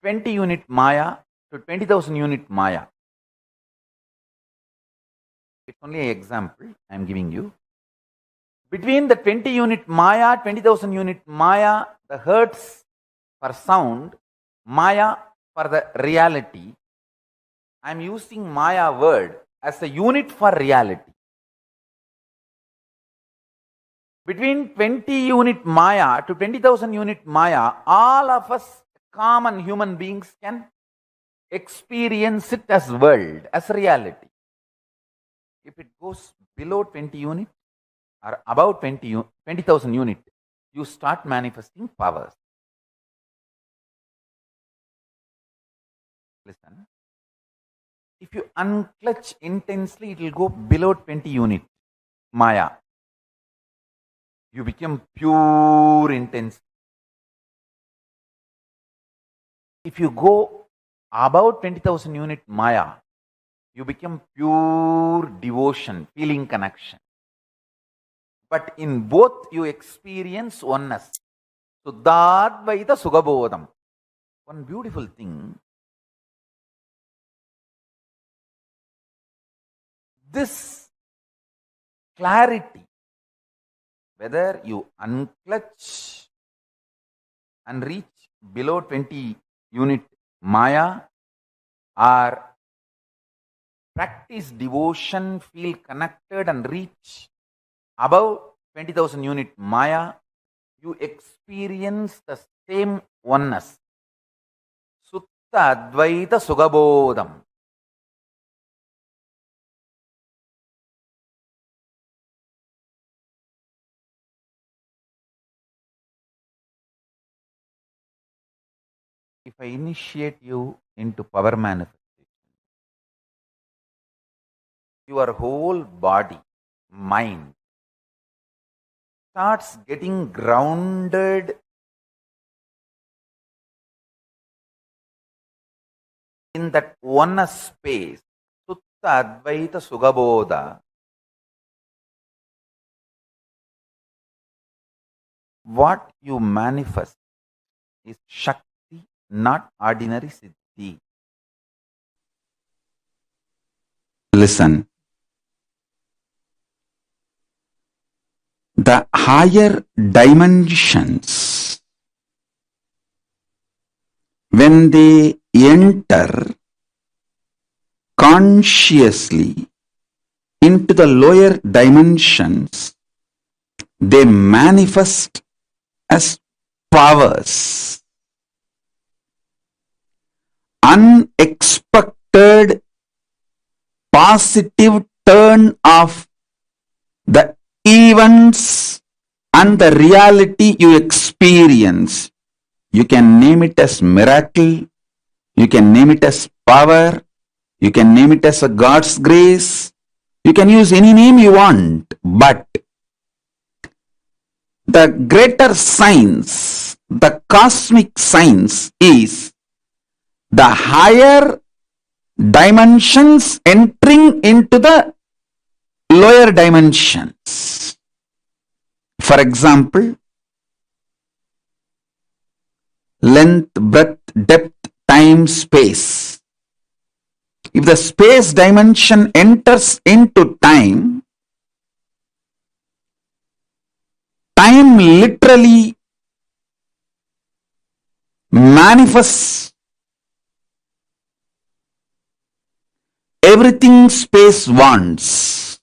20 unit Maya to 20,000 unit Maya. It's only an example I am giving you. Between the 20 unit Maya, 20,000 unit Maya, the hertz for sound, Maya for the reality, I am using Maya word as a unit for reality. Between 20 unit Maya to 20,000 unit Maya, all of us common human beings can experience it as world, as reality. If it goes below 20 unit or above 20,000 unit, you start manifesting powers. Listen. If you unclutch intensely, it will go below 20 unit Maya. You become pure intensity. If you go above 20,000 unit Maya, you become pure devotion, feeling connection. But in both you experience oneness. Suddhadvaita Sugabodham. One beautiful thing. This clarity, whether you unclutch and reach below 20 unit Maya or practice devotion, feel connected and reach above 20,000 unit Maya, you experience the same oneness. Sutta Advaita Sugabodham. If I initiate you into power manifestation, your whole body, mind starts getting grounded in that oneness space. Sutta Advaita Sugabodha. What you manifest is Shakti, not ordinary Siddhi. Listen. The higher dimensions, when they enter consciously into the lower dimensions, they manifest as powers. Unexpected positive turn of the events and the reality you experience. You can name it as miracle, you can name it as power, you can name it as a God's grace, you can use any name you want, but the greater science, the cosmic science is the higher dimensions entering into the lower dimensions. For example, length, breadth, depth, time, space. If the space dimension enters into time, time literally manifests everything space wants.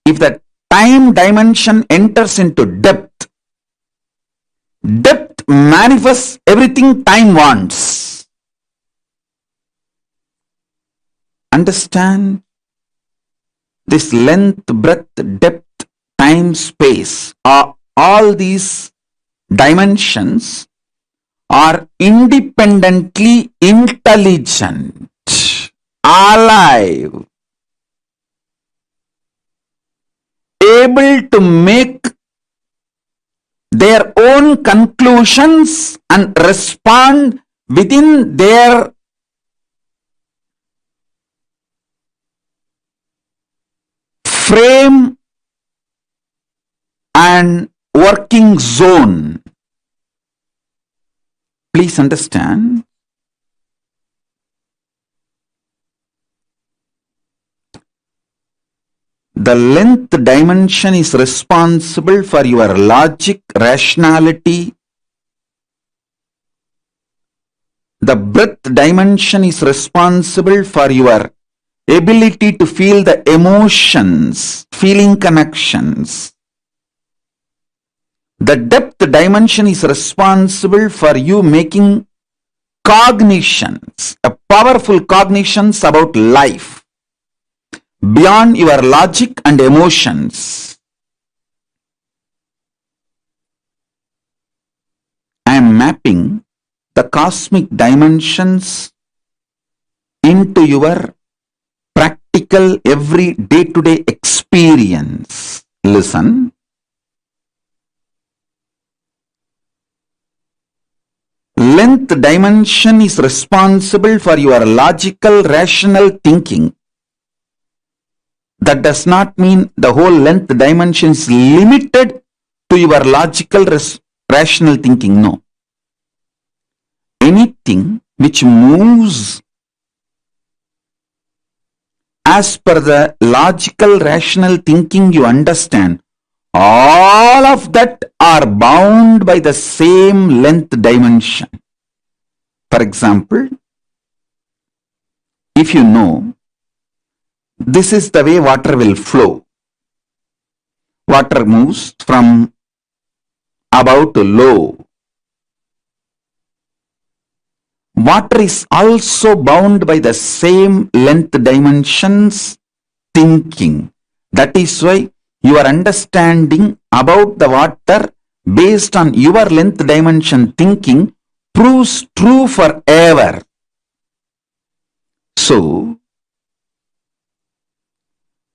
If the time dimension enters into depth, depth manifests everything time wants. Understand? This length, breadth, depth, time, space, all these dimensions are independently intelligent, alive, able to make their own conclusions and respond within their frame and working zone. Please understand. The length dimension is responsible for your logic, rationality. The breadth dimension is responsible for your ability to feel the emotions, feeling connections. The depth dimension is responsible for you making cognitions, a powerful cognitions about life, beyond your logic and emotions. I am mapping the cosmic dimensions into your practical every day-to-day experience. Listen. length dimension is responsible for your logical, rational thinking. That does not mean the whole length dimension is limited to your logical, rational thinking. No. Anything which moves as per the logical, rational thinking you understand, all of that are bound by the same length dimension. For example, if you know this is the way water will flow, water moves from above to low. Water is also bound by the same length dimensions thinking. That is why your understanding about the water based on your length dimension thinking proves true forever. So,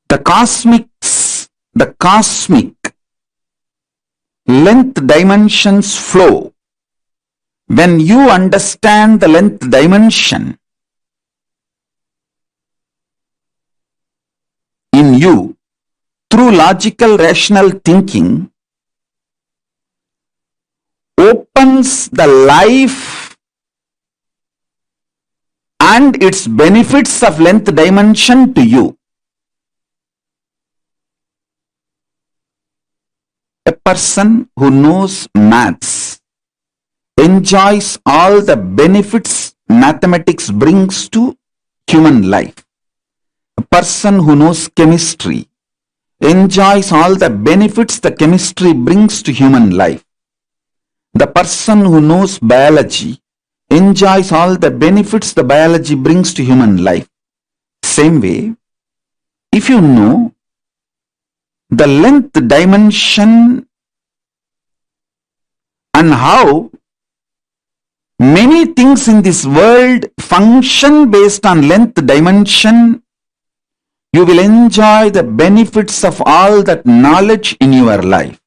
the cosmic length dimensions flow. When you understand the length dimension in you through logical, rational thinking, opens the life and its benefits of length dimension to you. A person who knows maths enjoys all the benefits mathematics brings to human life. A person who knows chemistry enjoys all the benefits the chemistry brings to human life. The person who knows biology enjoys all the benefits the biology brings to human life. Same way, if you know the length dimension and how many things in this world function based on length dimension, you will enjoy the benefits of all that knowledge in your life.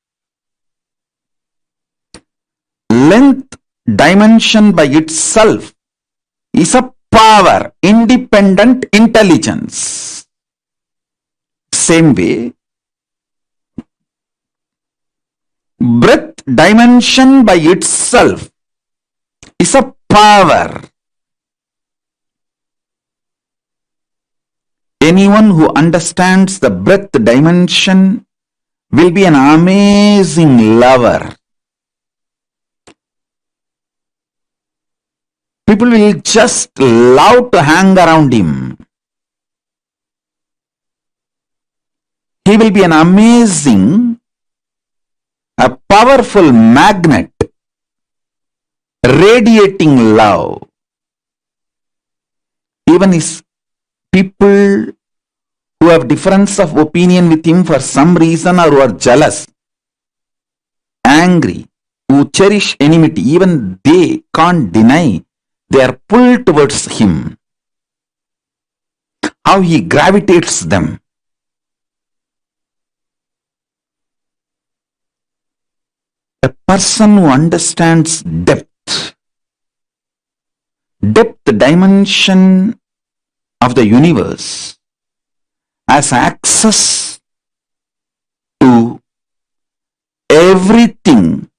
Length dimension by itself is a power, independent intelligence. Same way, breadth dimension by itself is a power. Anyone who understands the breadth dimension will be an amazing lover. People will just love to hang around him. He will be an amazing, a powerful magnet, radiating love. Even his people who have difference of opinion with him for some reason or who are jealous, angry, who cherish enmity, even they can't deny they are pulled towards him. How he gravitates them. A person who understands depth dimension of the universe has access to everything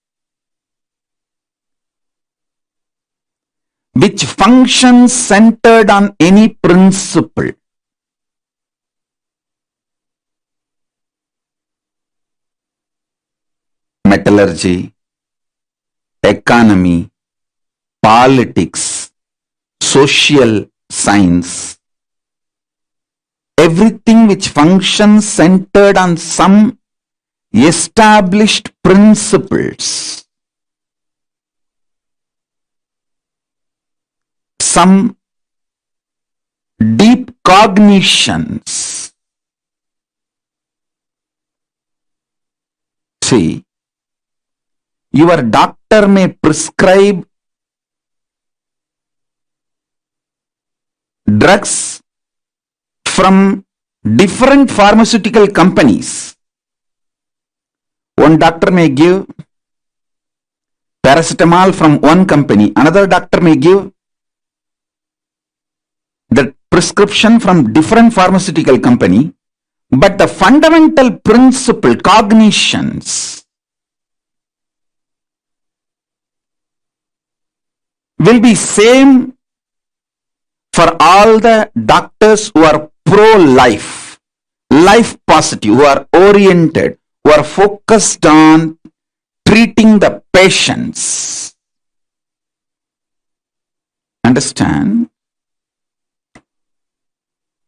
which functions centered on any principle. Metallurgy, economy, politics, social science, everything which functions centered on some established principles, some deep cognitions. See, your doctor may prescribe drugs from different pharmaceutical companies. One doctor may give paracetamol from one company. Another doctor may give the prescription from different pharmaceutical company, but the fundamental principle, cognitions, will be same for all the doctors who are pro-life, life positive, who are oriented, who are focused on treating the patients. Understand?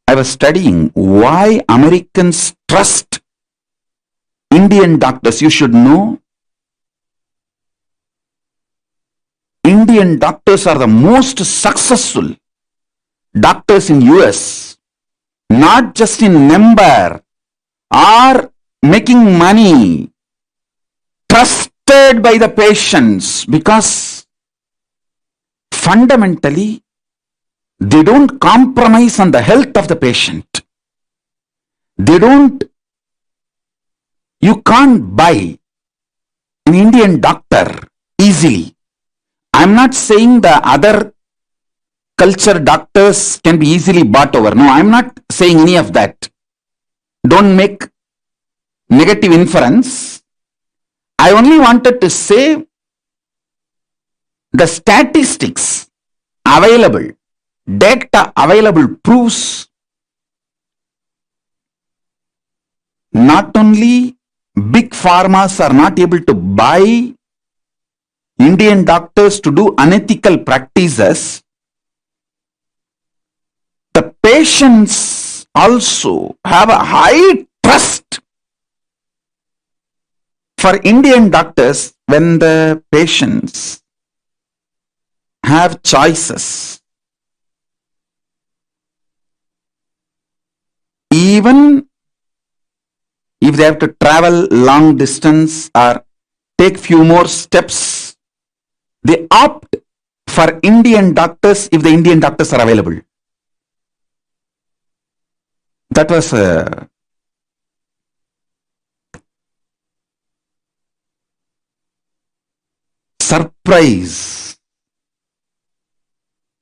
I was studying why Americans trust Indian doctors. You should know, Indian doctors are the most successful doctors in US, not just in number, are making money, trusted by the patients, because fundamentally they don't compromise on the health of the patient. You can't buy an Indian doctor easily. I'm not saying the other culture doctors can be easily bought over. No, I'm not saying any of that. Don't make negative inference. I only wanted to say the statistics available, data available proves not only big pharmas are not able to buy Indian doctors to do unethical practices, the patients also have a high trust for Indian doctors when the patients have choices. Even if they have to travel long distance or take few more steps, they opt for Indian doctors if the Indian doctors are available. That was a surprise.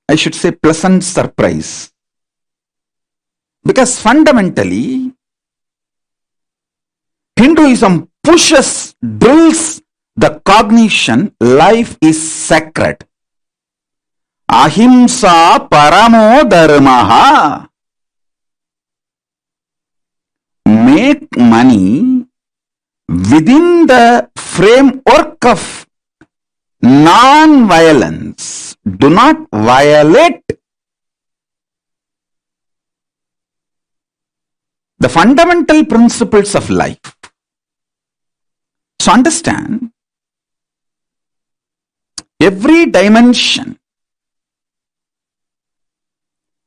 I should say pleasant surprise. Because fundamentally, Hinduism drills the cognition life is sacred. Ahimsa paramo dharmaha. Make money within the framework of non-violence. Do not violate the fundamental principles of life. So understand, every dimension,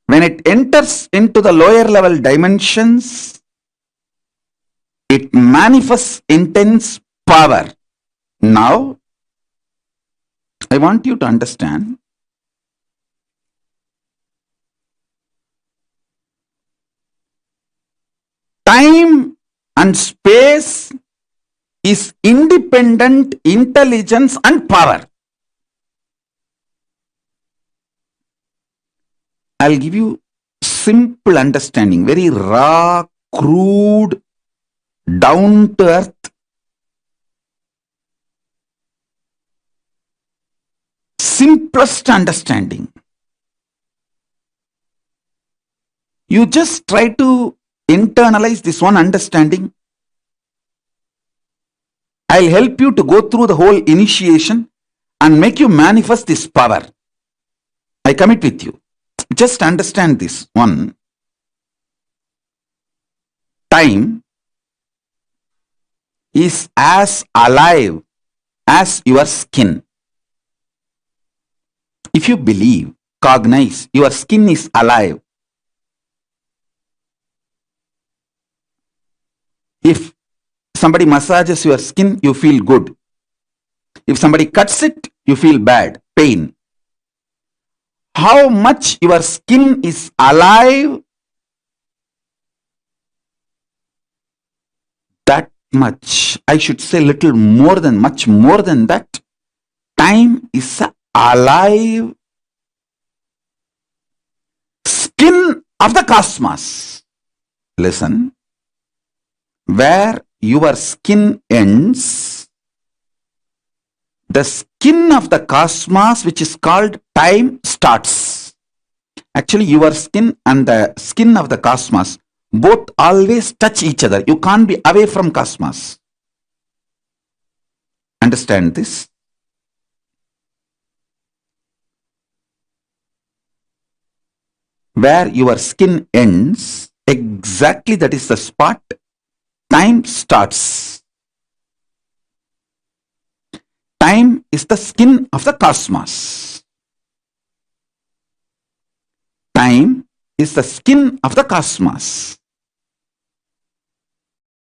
when it enters into the lower level dimensions, it manifests intense power. Now, I want you to understand, time and space is independent intelligence and power. I'll give you simple understanding, very raw, crude, down to earth. Simplest understanding. You just try to internalize this one understanding. I'll help you to go through the whole initiation and make you manifest this power. I commit with you. Just understand this one. Time is as alive as your skin. If you believe, cognize, your skin is alive. If somebody massages your skin, you feel good. If somebody cuts it, you feel bad, pain. How much your skin is alive, that much, I should say little more than, much more than that, time is a alive skin of the cosmos. Listen, where your skin ends, the skin of the cosmos, which is called time, starts. Actually, your skin and the skin of the cosmos both always touch each other. You can't be away from cosmos. Understand this? Where your skin ends, exactly that is the spot time starts. Time is the skin of the cosmos. Time is the skin of the cosmos.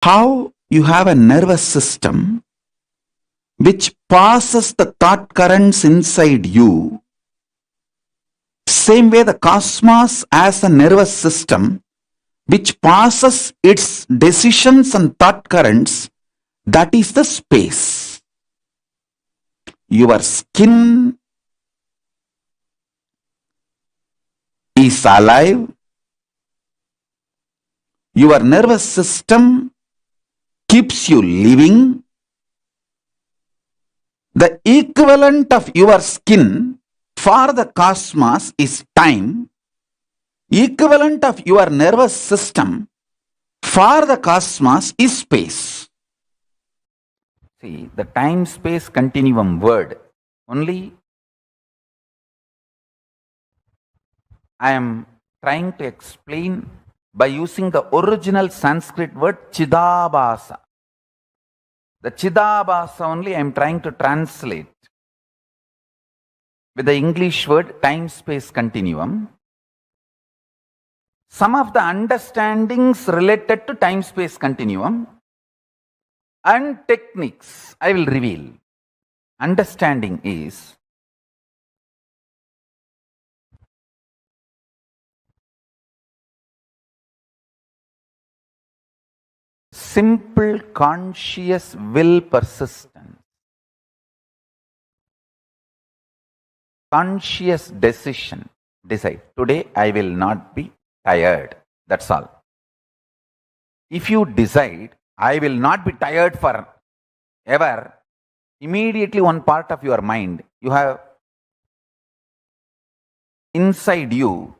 How you have a nervous system which passes the thought currents inside you, same way the cosmos has a nervous system which passes its decisions and thought currents, that is the space. Your skin is alive. Your nervous system keeps you living. The equivalent of your skin for the cosmos is time. Equivalent of your nervous system for the cosmos is space. See, the time-space continuum word, only I am trying to explain by using the original Sanskrit word Chidabhasa. The Chidabhasa only I am trying to translate with the English word time-space continuum. Some of the understandings related to time-space continuum and techniques I will reveal. Understanding is simple conscious will persistence. Conscious decision. Decide. Today I will not be tired. That's all. If you decide, I will not be tired for ever, immediately one part of your mind, you have inside you,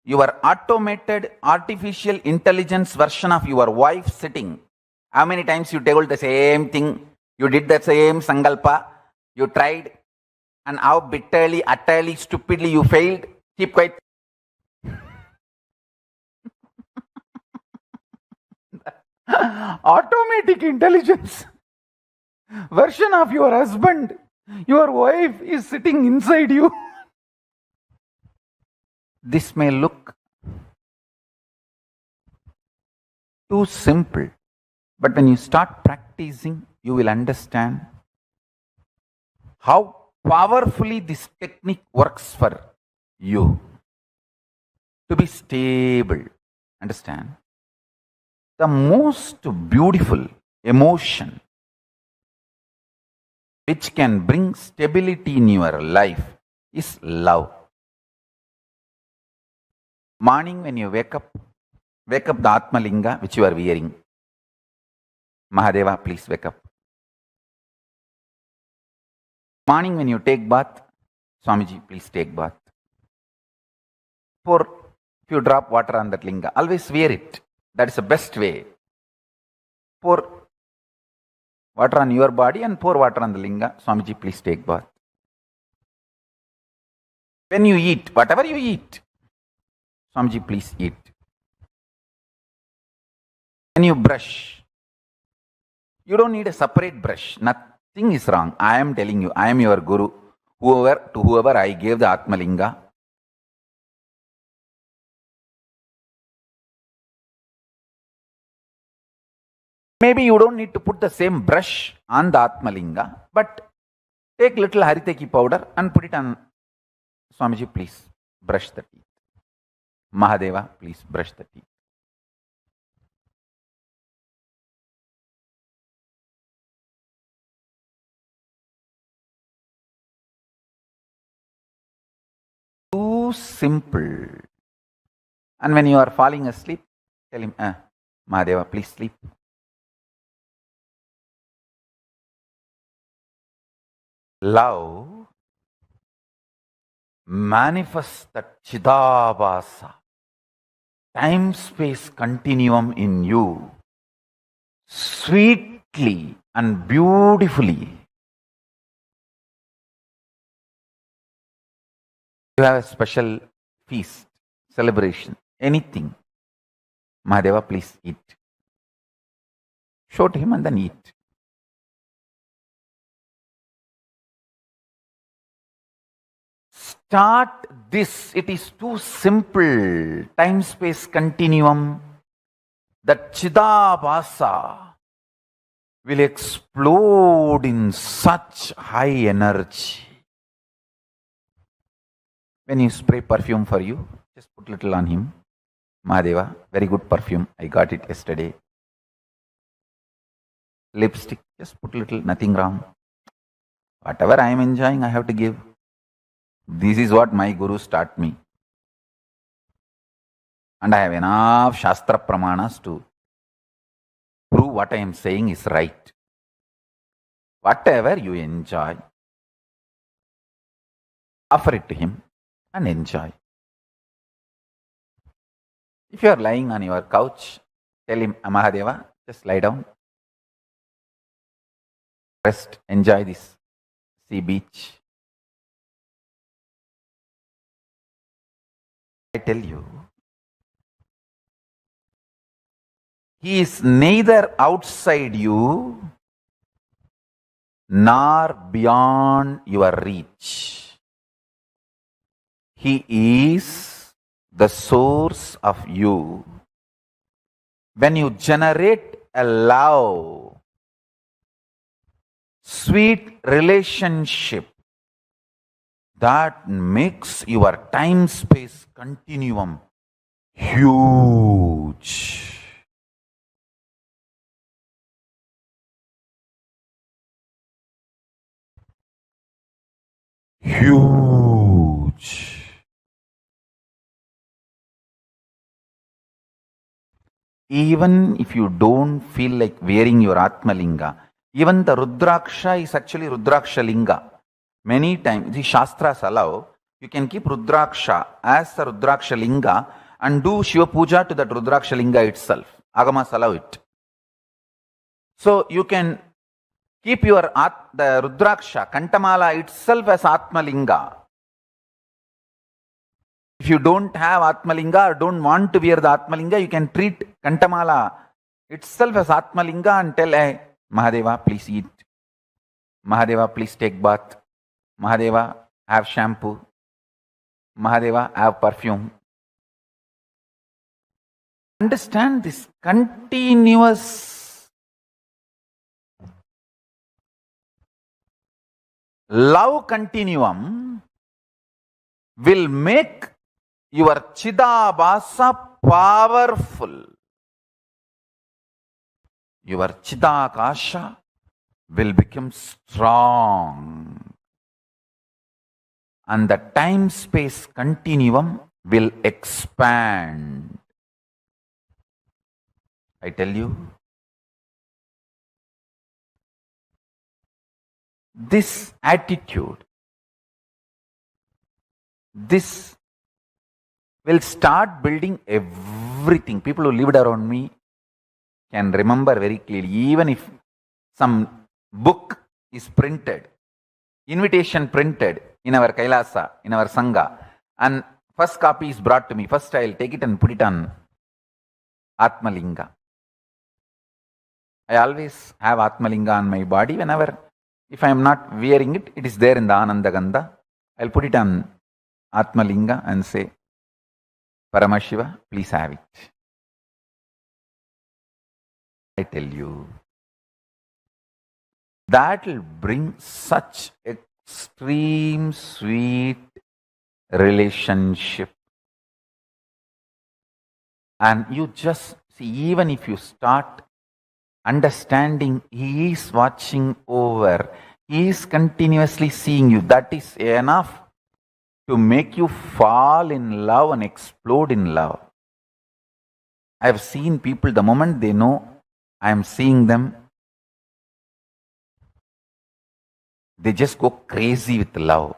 your automated artificial intelligence version of your wife sitting. How many times you told the same thing? You did the same sankalpa. You tried, and how bitterly, utterly, stupidly you failed. Keep quiet. Automatic intelligence version of your husband, your wife is sitting inside you. This may look too simple, but when you start practicing, you will understand how powerfully this technique works for you to be stable. Understand? The most beautiful emotion which can bring stability in your life is love. Morning when you wake up the Atmalinga which you are wearing. Mahadeva, please wake up. Morning when you take bath, Swamiji, please take bath. Pour few drop water on that linga. Always wear it. That is the best way. Pour water on your body and pour water on the linga. Swamiji, please take bath. When you eat, whatever you eat, Swamiji, please eat. When you brush, you don't need a separate brush. Nothing is wrong. I am telling you, I am your guru. To whoever I gave the Atmalinga. Maybe you don't need to put the same brush on the Atmalinga, but take little Hariteki powder and put it on. Swamiji, please brush the teeth. Mahadeva, please brush the teeth. simple. And when you are falling asleep, tell him, Mahadeva, please sleep. Love manifests that Chidabhasa, time-space continuum in you, sweetly and beautifully. You have a special feast, celebration, anything. Mahadeva, please eat. Show to him and then eat. Start this. It is too simple. Time-space continuum. That Chidabhasa will explode in such high energy. When you spray perfume for you, just put little on him. Mahadeva, very good perfume. I got it yesterday. Lipstick, just put little, nothing wrong. Whatever I am enjoying, I have to give. This is what my gurus taught me. And I have enough Shastra Pramanas to prove what I am saying is right. Whatever you enjoy, offer it to him and enjoy. If you are lying on your couch, tell him, Mahadeva, just lie down. Rest, enjoy this sea beach. I tell you, he is neither outside you nor beyond your reach. He is the source of you. When you generate a love, sweet relationship that makes your time-space continuum huge. Huge. Even if you don't feel like wearing your Atmalinga, even the Rudraksha is actually Rudraksha Linga. Many times, the Shastras allow, you can keep Rudraksha as the Rudraksha Linga and do Shiva Puja to that Rudraksha Linga itself. Agamas allow it. So you can keep your the Rudraksha, Kantamala itself as Atmalinga. If you don't have Atmalinga or don't want to wear the Atmalinga, you can treat Kantamala itself as Atmalinga and tell, hey, Mahadeva, please eat. Mahadeva, please take bath. Mahadeva, have shampoo. Mahadeva, have perfume. Understand this continuous love continuum will make your Chidabhasa powerful. Your Chidakasha will become strong. And the time-space continuum will expand. I tell you, this attitude, this will start building everything. People who lived around me can remember very clearly. Even if some book is printed, invitation printed in our Kailasa, in our Sangha, and first copy is brought to me, first I'll take it and put it on Atmalinga. I always have Atmalinga on my body. Whenever, if I am not wearing it, it is there in the Ananda Gandha. I'll put it on Atmalinga and say, Paramashiva, please have it. I tell you, that will bring such extreme sweet relationship. And you just see, even if you start understanding, he is watching over, he is continuously seeing you, that is enough. to make you fall in love and explode in love. I have seen people, the moment they know I am seeing them, they just go crazy with love.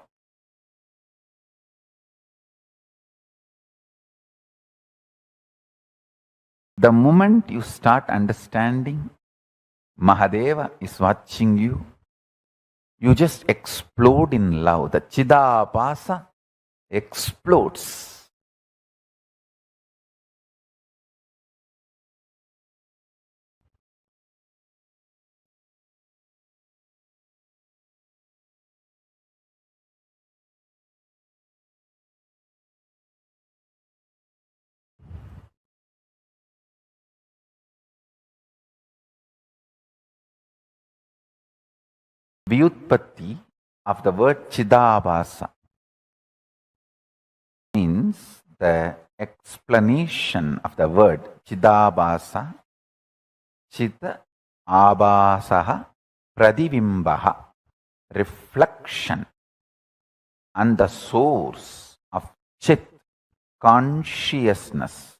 The moment you start understanding Mahadeva is watching you, you just explode in love. The Chidabhasa explodes. Vyutpatti of the word Chidabhasa means the explanation of the word Chidabhasa, Chita Abhasaha Pradivimbaha, reflection, and the source of Chit, consciousness.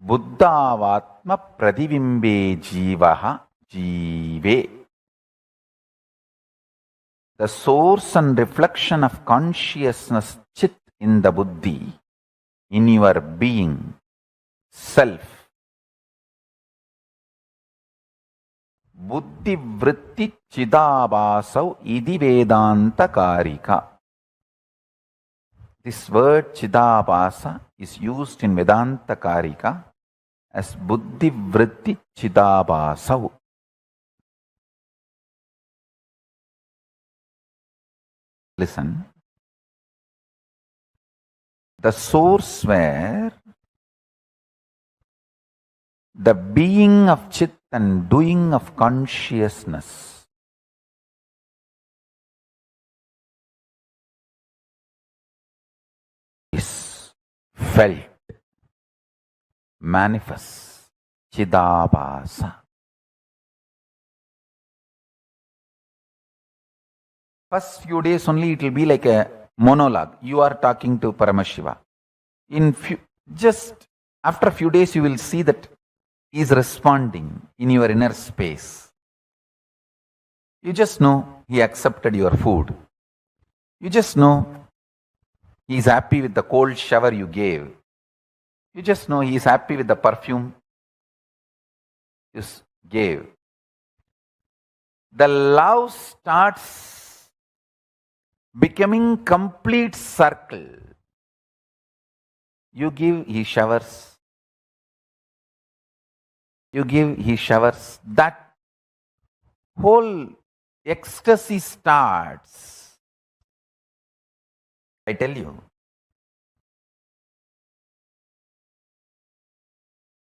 Buddhavatma Pradivimbe Jivaha Jive. The source and reflection of consciousness, Chit, in the Buddhi, in your being, self. Buddhi vritti chidabhasau idi vedanta karika. This word chidabhasa is used in Vedanta Karika as buddhi vritti chidabhasau. Listen. The source where the being of Chit and doing of consciousness is felt, manifests, Chidabhasa. First few days only it will be like a monologue. You are talking to Paramashiva. Just after a few days you will see that he is responding in your inner space. You just know he accepted your food. You just know he is happy with the cold shower you gave. You just know he is happy with the perfume you gave. The love starts becoming complete circle. You give, he showers. You give, he showers. That whole ecstasy starts. I tell you.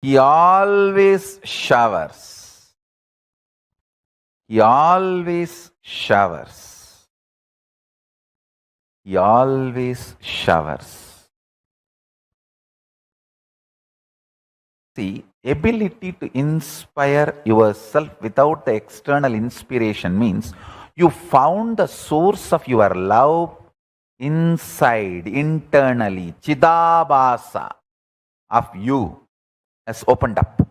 He always showers. He always showers. He always showers. See, ability to inspire yourself without the external inspiration means you found the source of your love inside, internally. Chidabhasa of you has opened up.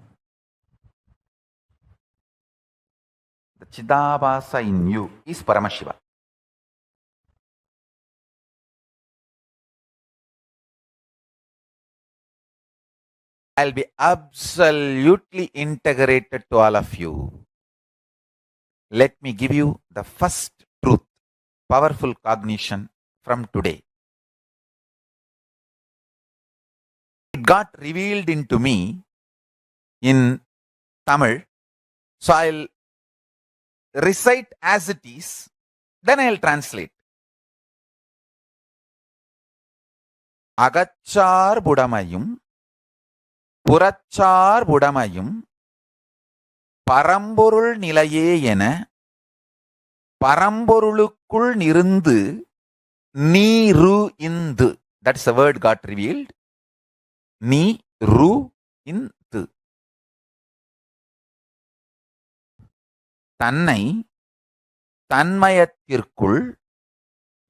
The Chidabhasa in you is Paramashiva. I'll be absolutely integrated to all of you. Let me give you the first truth, powerful cognition from today. It got revealed into me in Tamil, so I'll recite as it is, then I'll translate. Agachar Budamayum புறச்சார் புடமையும் பரம்பொருள் நிலையே என பரம்பொருளுக்குள் நிருந்து நீரு Hindu. That's the word got revealed. நீரு இந்து. தன்னை தன்மயத்திற்குள்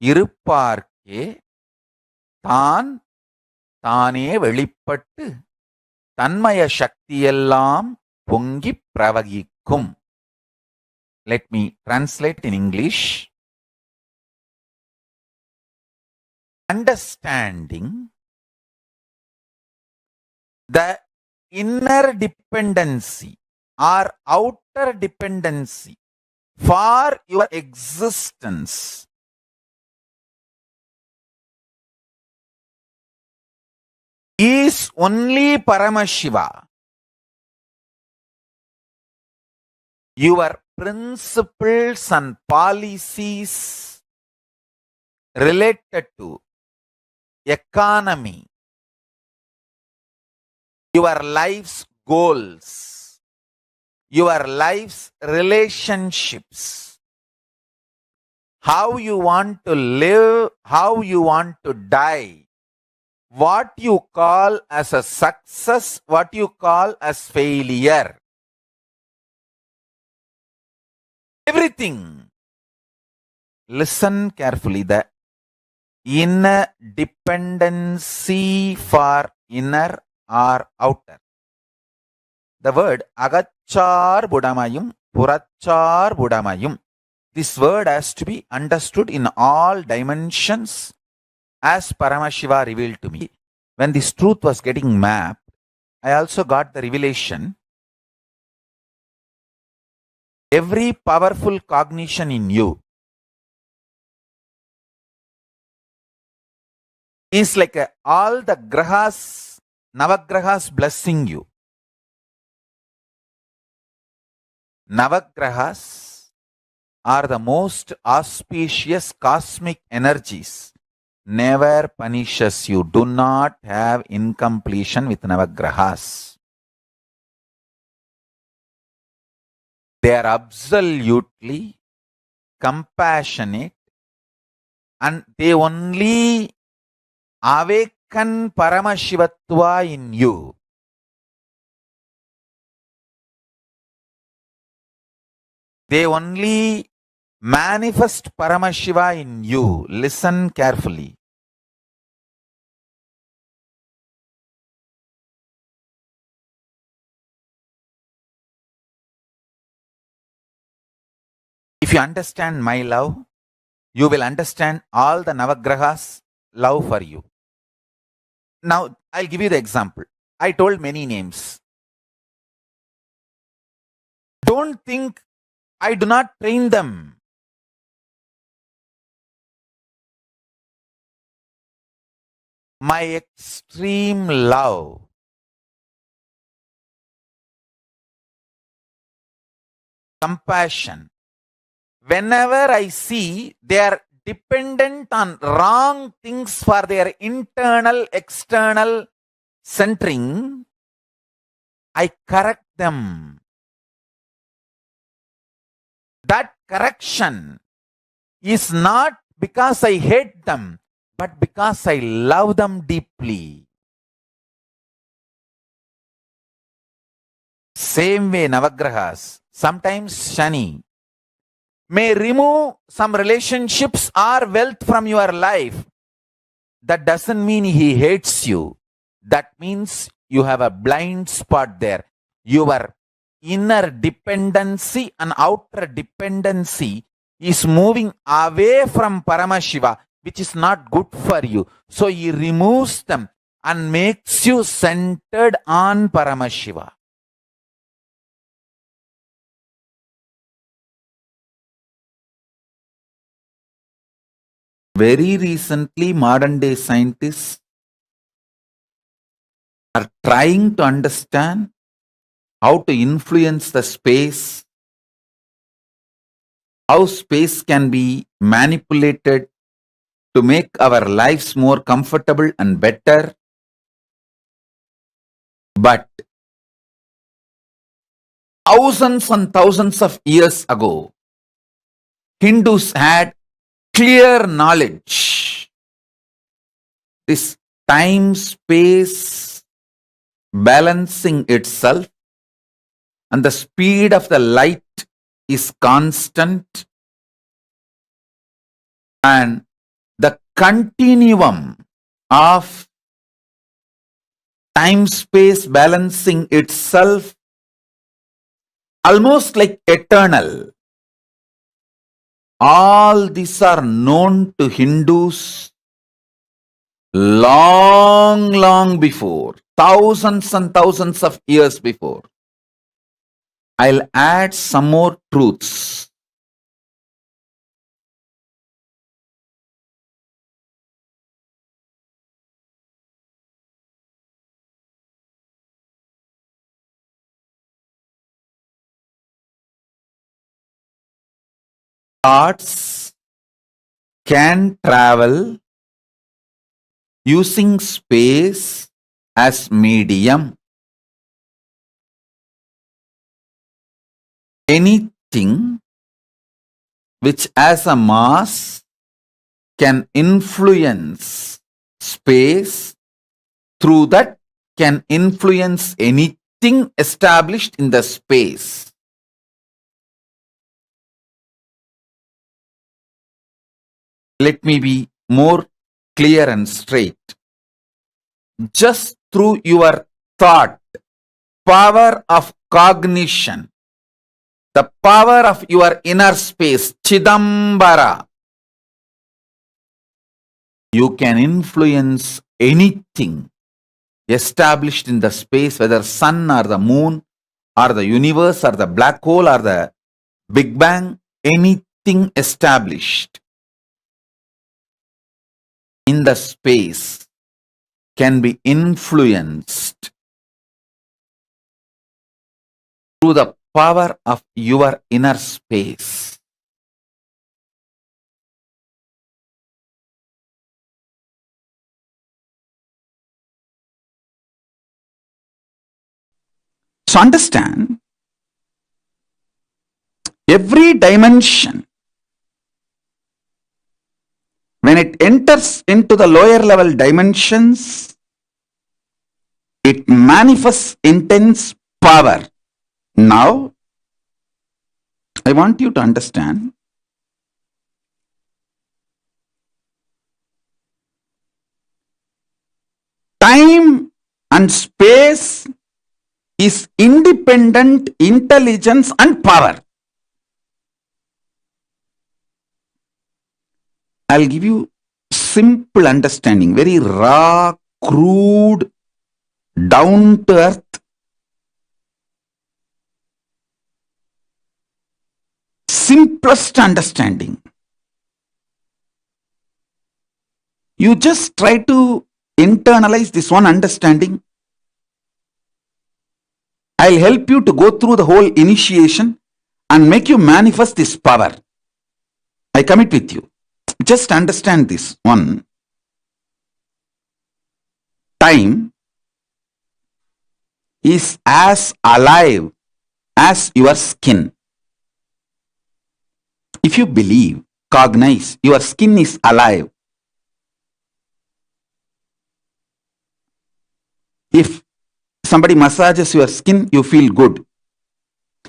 இருப்பார்க்கே தான் தானே வெளிப்பட்டு தன்மய சக்தியெல்லாம் பொங்கிப் பிரவகிக்கும். Let me translate in English. Understanding the inner dependency or outer dependency for your existence is only Paramashiva. Your principles and policies related to economy, your life's goals, your life's relationships, how you want to live, how you want to die, what you call as a success, what you call as failure. Everything. Listen carefully. The inner dependency for inner or outer. The word agachar budamayum, purachar budamayum. This word has to be understood in all dimensions as Paramashiva revealed to me. When this truth was getting mapped, I also got the revelation. Every powerful cognition in you is like all the grahas, navagrahas blessing you. Navagrahas are the most auspicious cosmic energies. Never punishes you. Do not have incompletion with navagrahas. They are absolutely compassionate and they only awaken Paramashivatva in you. They only manifest Paramashiva in you. Listen carefully. If you understand my love, you will understand all the Navagrahas' love for you. Now, I'll give you the example. I told many names. Don't think I do not train them. My extreme love, compassion, whenever I see they are dependent on wrong things for their internal, external centering, I correct them. That correction is not because I hate them, but because I love them deeply. Same way Navagrahas, sometimes Shani may remove some relationships or wealth from your life. That doesn't mean he hates you. That means you have a blind spot there. Your inner dependency and outer dependency is moving away from Paramashiva, which is not good for you. So he removes them and makes you centered on Paramashiva. Very recently, modern day scientists are trying to understand how to influence the space, how space can be manipulated to make our lives more comfortable and better. But thousands and thousands of years ago, Hindus had clear knowledge. This time-space balancing itself and the speed of the light is constant and the continuum of time-space balancing itself almost like eternal. All these are known to Hindus long before, thousands and thousands of years before. I'll add some more truths. Thoughts can travel using space as medium. Anything which has a mass can influence space, through that can influence anything established in the space. Let me be more clear and straight. Just through your thought, power of cognition, the power of your inner space, Chidambara, you can influence anything established in the space, whether sun or the moon or the universe or the black hole or the Big Bang, anything established in the space can be influenced through the power of your inner space. So understand, every dimension, when it enters into the lower level dimensions, it manifests intense power. Now, I want you to understand, time and space is independent intelligence and power. I'll give you simple understanding, very raw, crude, down to earth. Simplest understanding. You just try to internalize this one understanding. I'll help you to go through the whole initiation and make you manifest this power. I commit with you. Just understand this one. Time is as alive as your skin. If you believe, cognize, your skin is alive. If somebody massages your skin, you feel good.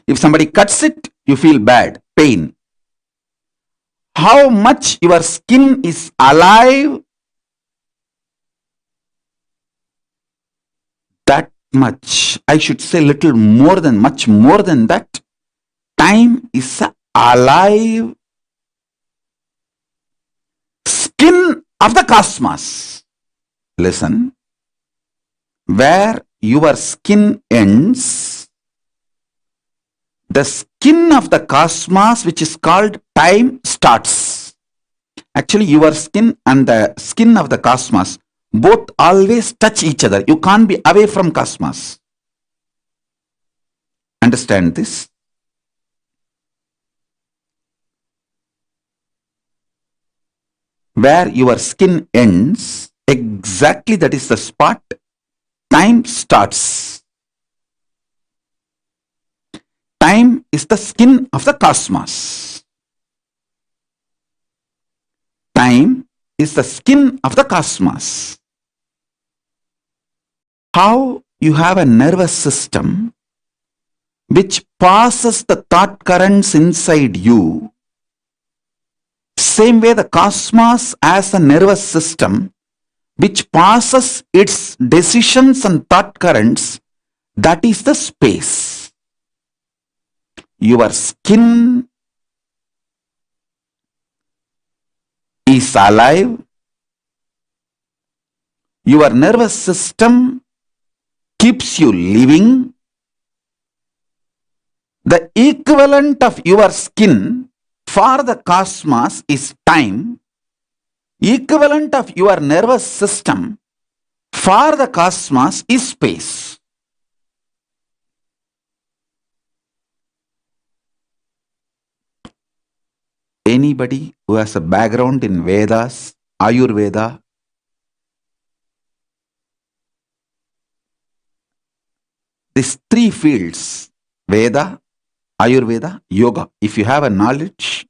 If somebody cuts it, you feel bad, pain. How much your skin is alive, that much, I should say little more than, much more than that, time is alive skin of the cosmos. Listen, where your skin ends, the skin of the cosmos, which is called time, starts. Actually, your skin and the skin of the cosmos both always touch each other. You can't be away from cosmos. Understand this? Where your skin ends, exactly that is the spot time starts. Time is the skin of the cosmos. Time is the skin of the cosmos. How you have a nervous system which passes the thought currents inside you, same way the cosmos as a nervous system which passes its decisions and thought currents, that is the space. Your skin is alive. Your nervous system keeps you living. The equivalent of your skin for the cosmos is time. Equivalent of your nervous system for the cosmos is space. Anybody who has a background in Vedas, Ayurveda, these three fields, Veda, Ayurveda, Yoga, if you have a knowledge,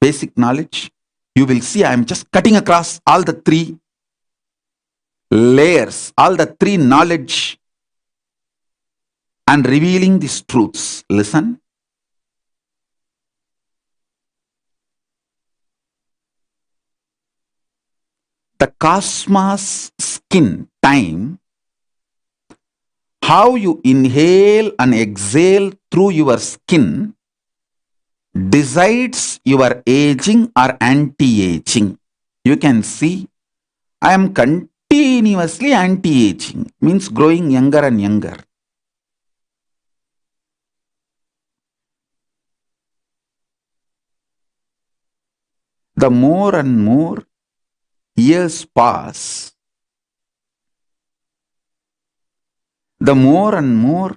basic knowledge, you will see I am just cutting across all the three layers, all the three knowledge and revealing these truths. Listen. The cosmos, skin, time, how you inhale and exhale through your skin decides your aging or anti-aging. You can see I am continuously anti-aging, means growing younger and younger. The more and more years pass, the more and more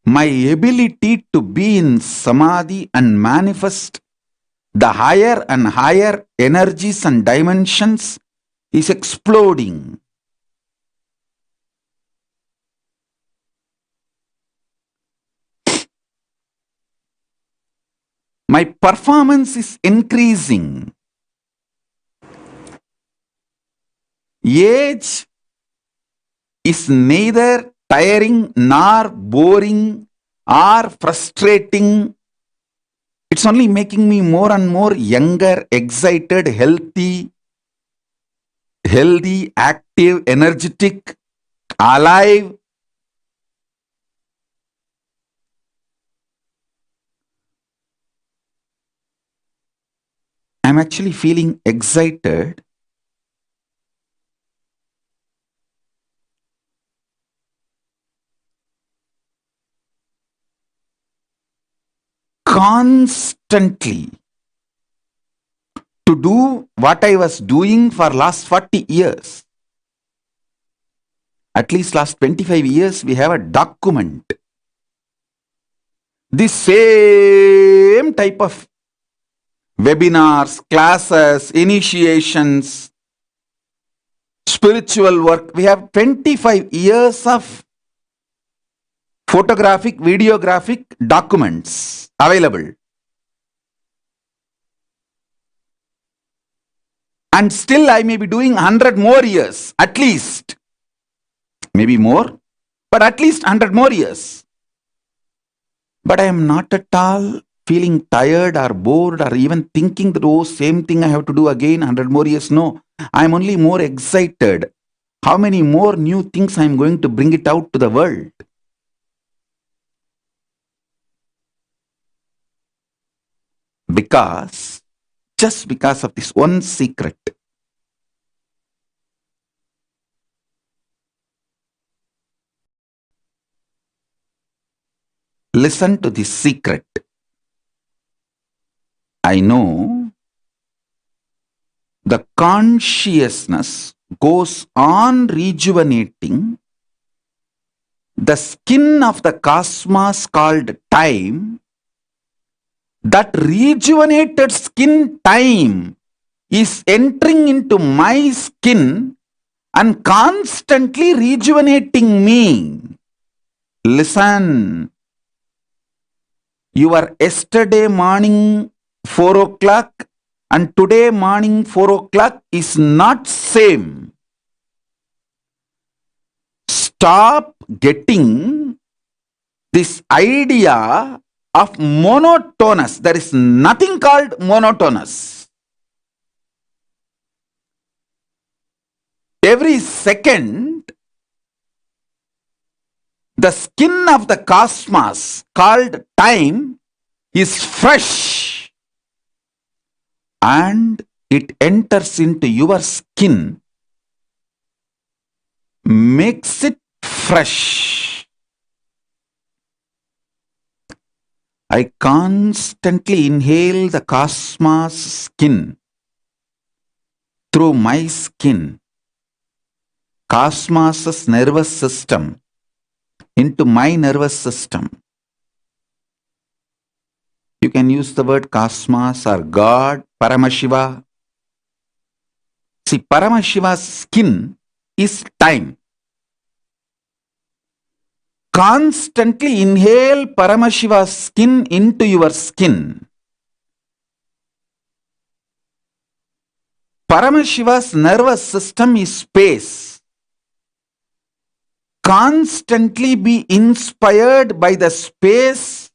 my ability to be in samadhi and manifest the higher and higher energies and dimensions is exploding. My performance is increasing. Age is neither tiring nor boring or frustrating. It's only making me more and more younger, excited, healthy, active, energetic, alive. I'm actually feeling excited. Constantly to do what I was doing for last 40 years. At least last 25 years, we have a document. The same type of webinars, classes, initiations, spiritual work. We have 25 years of photographic, videographic documents available. And still I may be doing 100 more years, at least. Maybe more, but at least 100 more years. But I am not at all feeling tired or bored or even thinking that, oh, same thing I have to do again, 100 more years. No, I am only more excited. How many more new things I am going to bring it out to the world? Just because of this one secret. Listen to this secret. I know the consciousness goes on rejuvenating the skin of the cosmos called time. That rejuvenated skin time is entering into my skin and constantly rejuvenating me. Listen. Your yesterday morning 4 o'clock and today morning 4 o'clock is not same. Stop getting this idea of monotonous. There is nothing called monotonous. every second, the skin of the cosmos called time is fresh, and it enters into your skin, makes it fresh. I constantly inhale the cosmos skin through my skin, cosmos's nervous system into my nervous system. You can use the word cosmos or God, Paramashiva. See, Paramashiva's skin is time. Constantly inhale Paramashiva's skin into your skin. Paramashiva's nervous system is space. Constantly be inspired by the space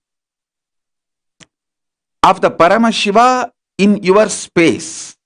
of the Paramashiva in your space.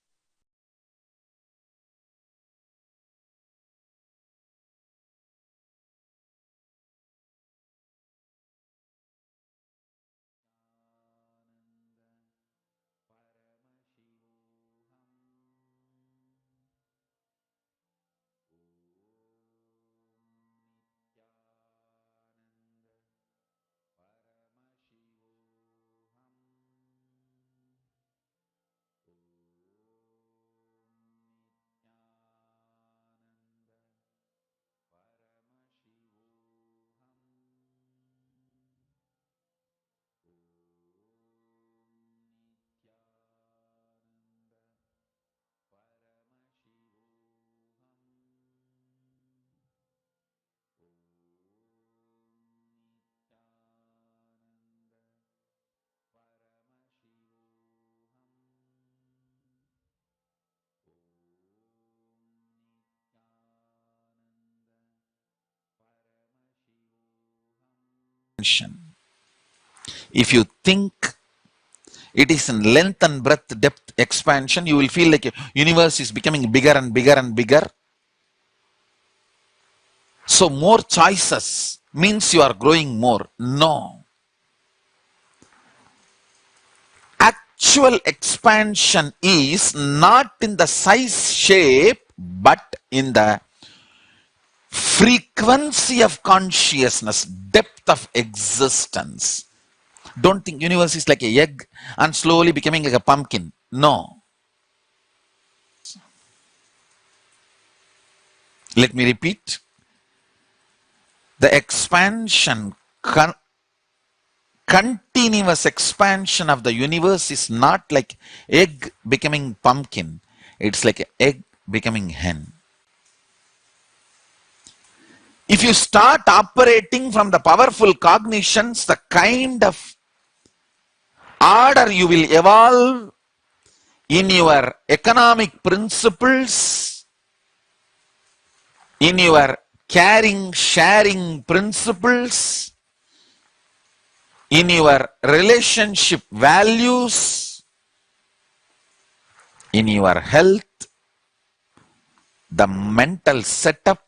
If you think it is in length and breadth, depth, expansion, you will feel like your universe is becoming bigger and bigger and bigger. So more choices means you are growing more. No. Actual expansion is not in the size, shape, but in the frequency of consciousness, depth of existence. Don't think universe is like an egg and slowly becoming like a pumpkin. No. Let me repeat. The expansion, continuous expansion of the universe is not like egg becoming pumpkin. It's like an egg becoming hen. If you start operating from the powerful cognitions, the kind of order you will evolve in your economic principles, in your caring, sharing principles, in your relationship values, in your health, the mental setup,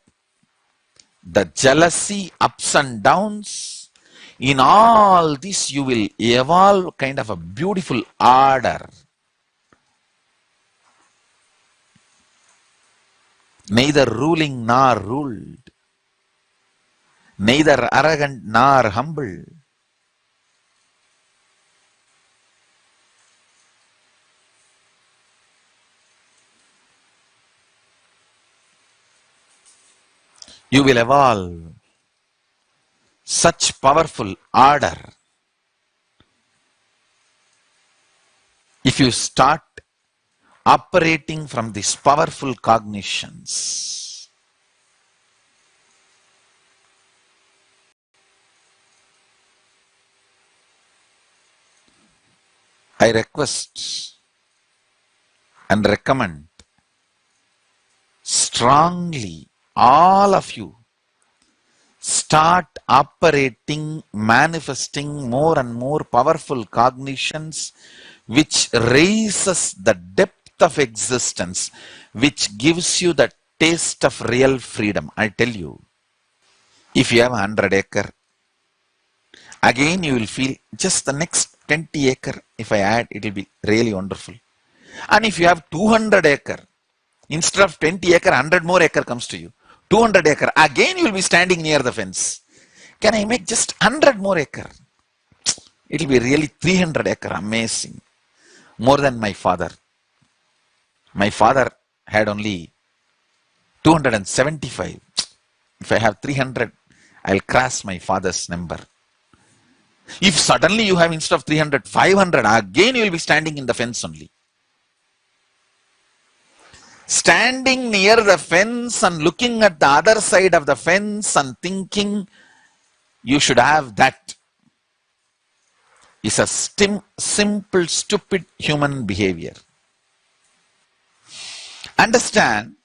the jealousy, ups and downs, in all this you will evolve kind of a beautiful order. Neither ruling nor ruled, neither arrogant nor humble. You will evolve such powerful order if you start operating from these powerful cognitions. I request and recommend strongly all of you start operating, manifesting more and more powerful cognitions which raises the depth of existence, which gives you that taste of real freedom. I tell you, if you have 100 acre, again you will feel just the next 20 acre, if I add, it will be really wonderful. And if you have 200 acre, instead of 20 acre, 100 more acre comes to you. 200 acre, again you will be standing near the fence. Can I make just 100 more acre? It will be really 300 acre, amazing. More than my father. My father had only 275. If I have 300, I'll cross my father's number. If suddenly you have instead of 300, 500, again you will be standing in the fence only. Standing near the fence and looking at the other side of the fence and thinking you should have that is a simple, stupid human behavior. Understand,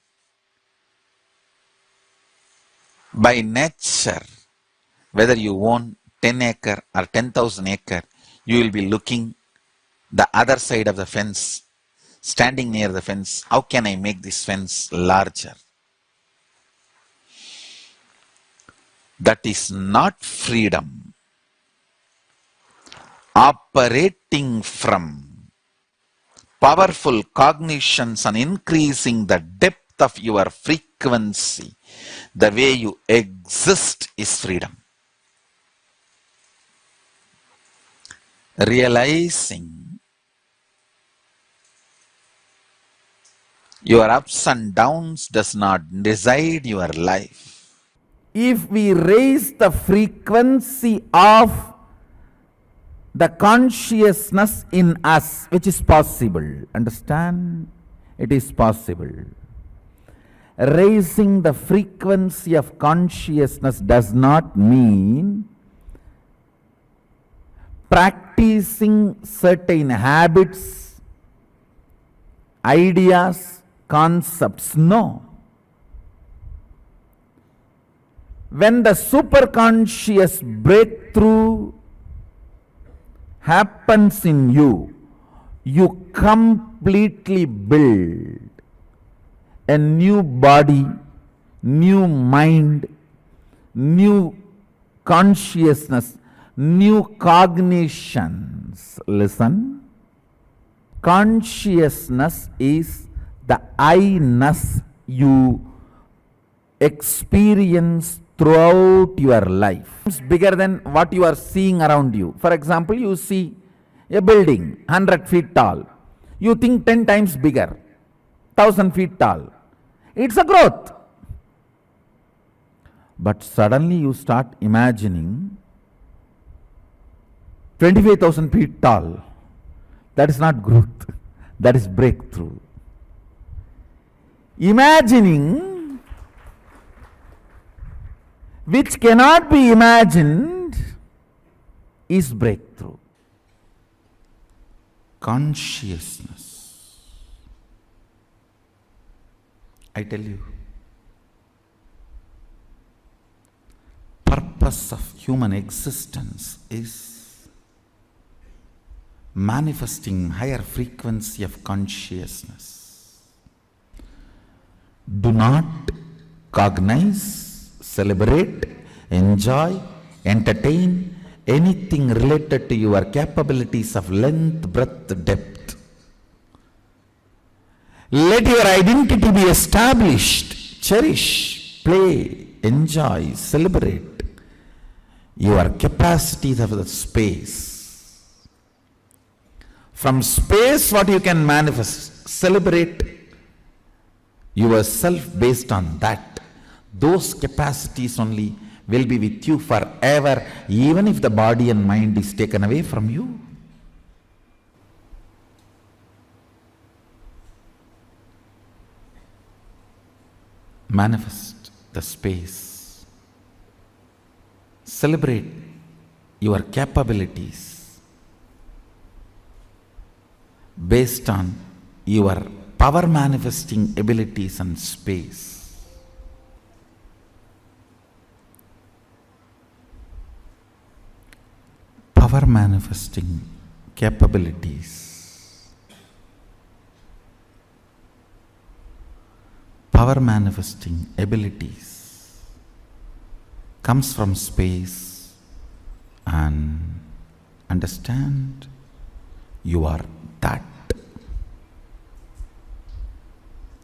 by nature, whether you own 10 acre or 10,000 acre, you will be looking the other side of the fence, standing near the fence. How can I make this fence larger? That is not freedom. Operating from powerful cognitions and increasing the depth of your frequency, the way you exist is freedom. Realizing your ups and downs does not decide your life. If we raise the frequency of the consciousness in us, which is possible, understand? It is possible. Raising the frequency of consciousness does not mean practicing certain habits, ideas, concepts. No. When the superconscious breakthrough happens in you, you completely build a new body, new mind, new consciousness, new cognitions. Listen. Consciousness is the I-ness you experience throughout your life. It's bigger than what you are seeing around you. For example, you see a building 100 feet tall. You think 10 times bigger, 1000 feet tall. It's a growth. But suddenly you start imagining 25,000 feet tall. That is not growth. That is breakthrough. Imagining which cannot be imagined is breakthrough. Consciousness. I tell you, purpose of human existence is manifesting higher frequency of consciousness. Do not cognize, celebrate, enjoy, entertain anything related to your capabilities of length, breadth, depth. Let your identity be established. Cherish, play, enjoy, celebrate your capacities of the space. From space, what you can manifest, celebrate yourself based on that. Those capacities only will be with you forever, even if the body and mind is taken away from you. Manifest the space. Celebrate your capabilities based on your power manifesting abilities and space. Power manifesting capabilities. power manifesting abilities comes from space, and understand you are that.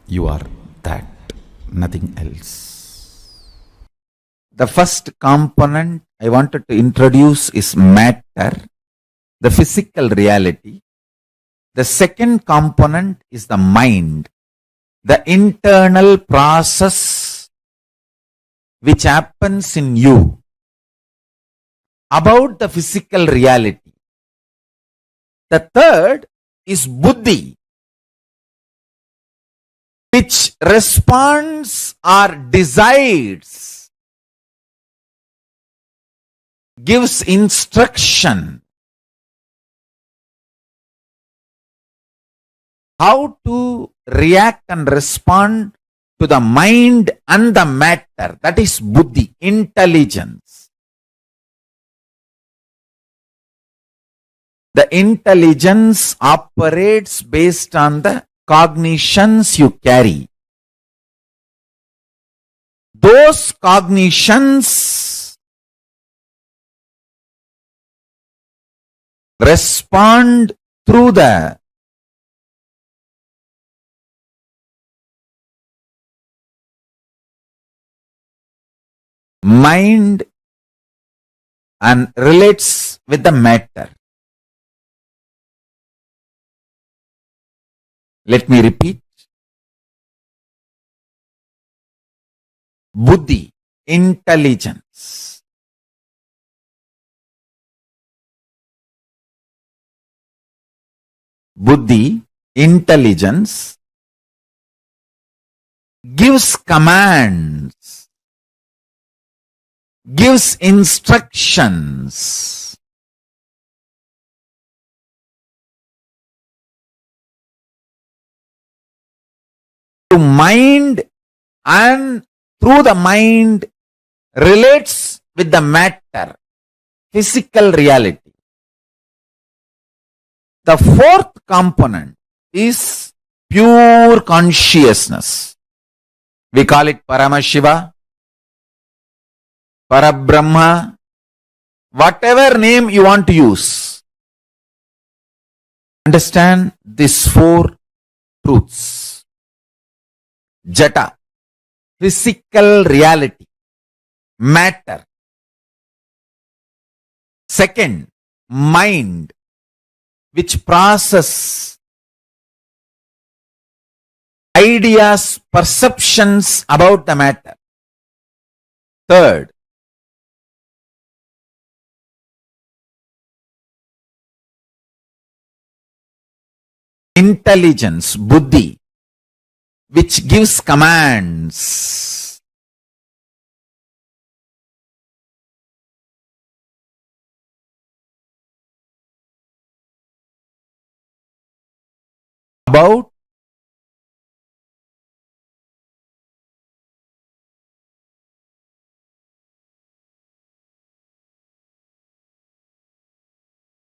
You are that, nothing else. The first component I wanted to introduce is matter, the physical reality. The second component is the mind, the internal process which happens in you about the physical reality. The third is buddhi, which responds or decides, gives instruction how to react and respond to the mind and the matter. That is buddhi, intelligence. The intelligence operates based on the cognitions you carry. Those cognitions respond through the mind and relates with the matter. Let me repeat. Buddhi, intelligence. Buddhi, intelligence, gives commands, gives instructions to mind, and through the mind relates with the matter, physical reality. The fourth component is pure consciousness. We call it Paramashiva, Parabrahma, whatever name you want to use. Understand these four truths. Jata, physical reality, matter. Second, mind, which process ideas, perceptions about the matter. Third, intelligence, buddhi, which gives commands. About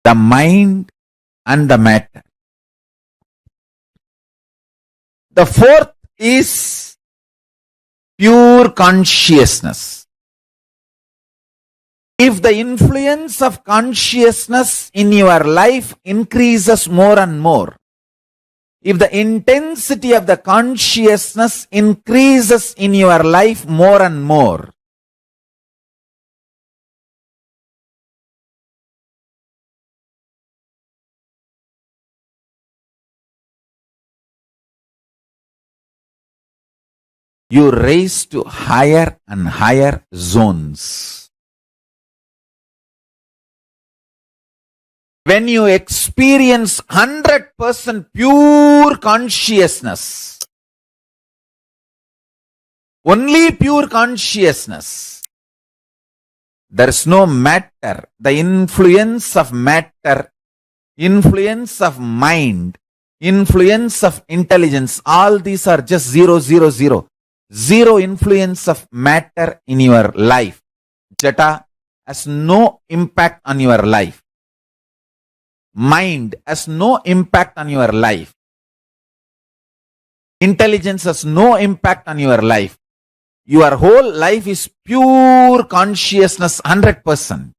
the mind and the matter. The fourth is pure consciousness. If the influence of consciousness in your life increases more and more, if the intensity of the consciousness increases in your life more and more, you raise to higher and higher zones. When you experience 100% pure consciousness, only pure consciousness, there is no matter. The influence of matter, influence of mind, influence of intelligence, all these are just 0, 0, 0. Zero influence of matter in your life. Jata has no impact on your life. Mind has no impact on your life. intelligence has no impact on your life. Your whole life is pure consciousness, 100%.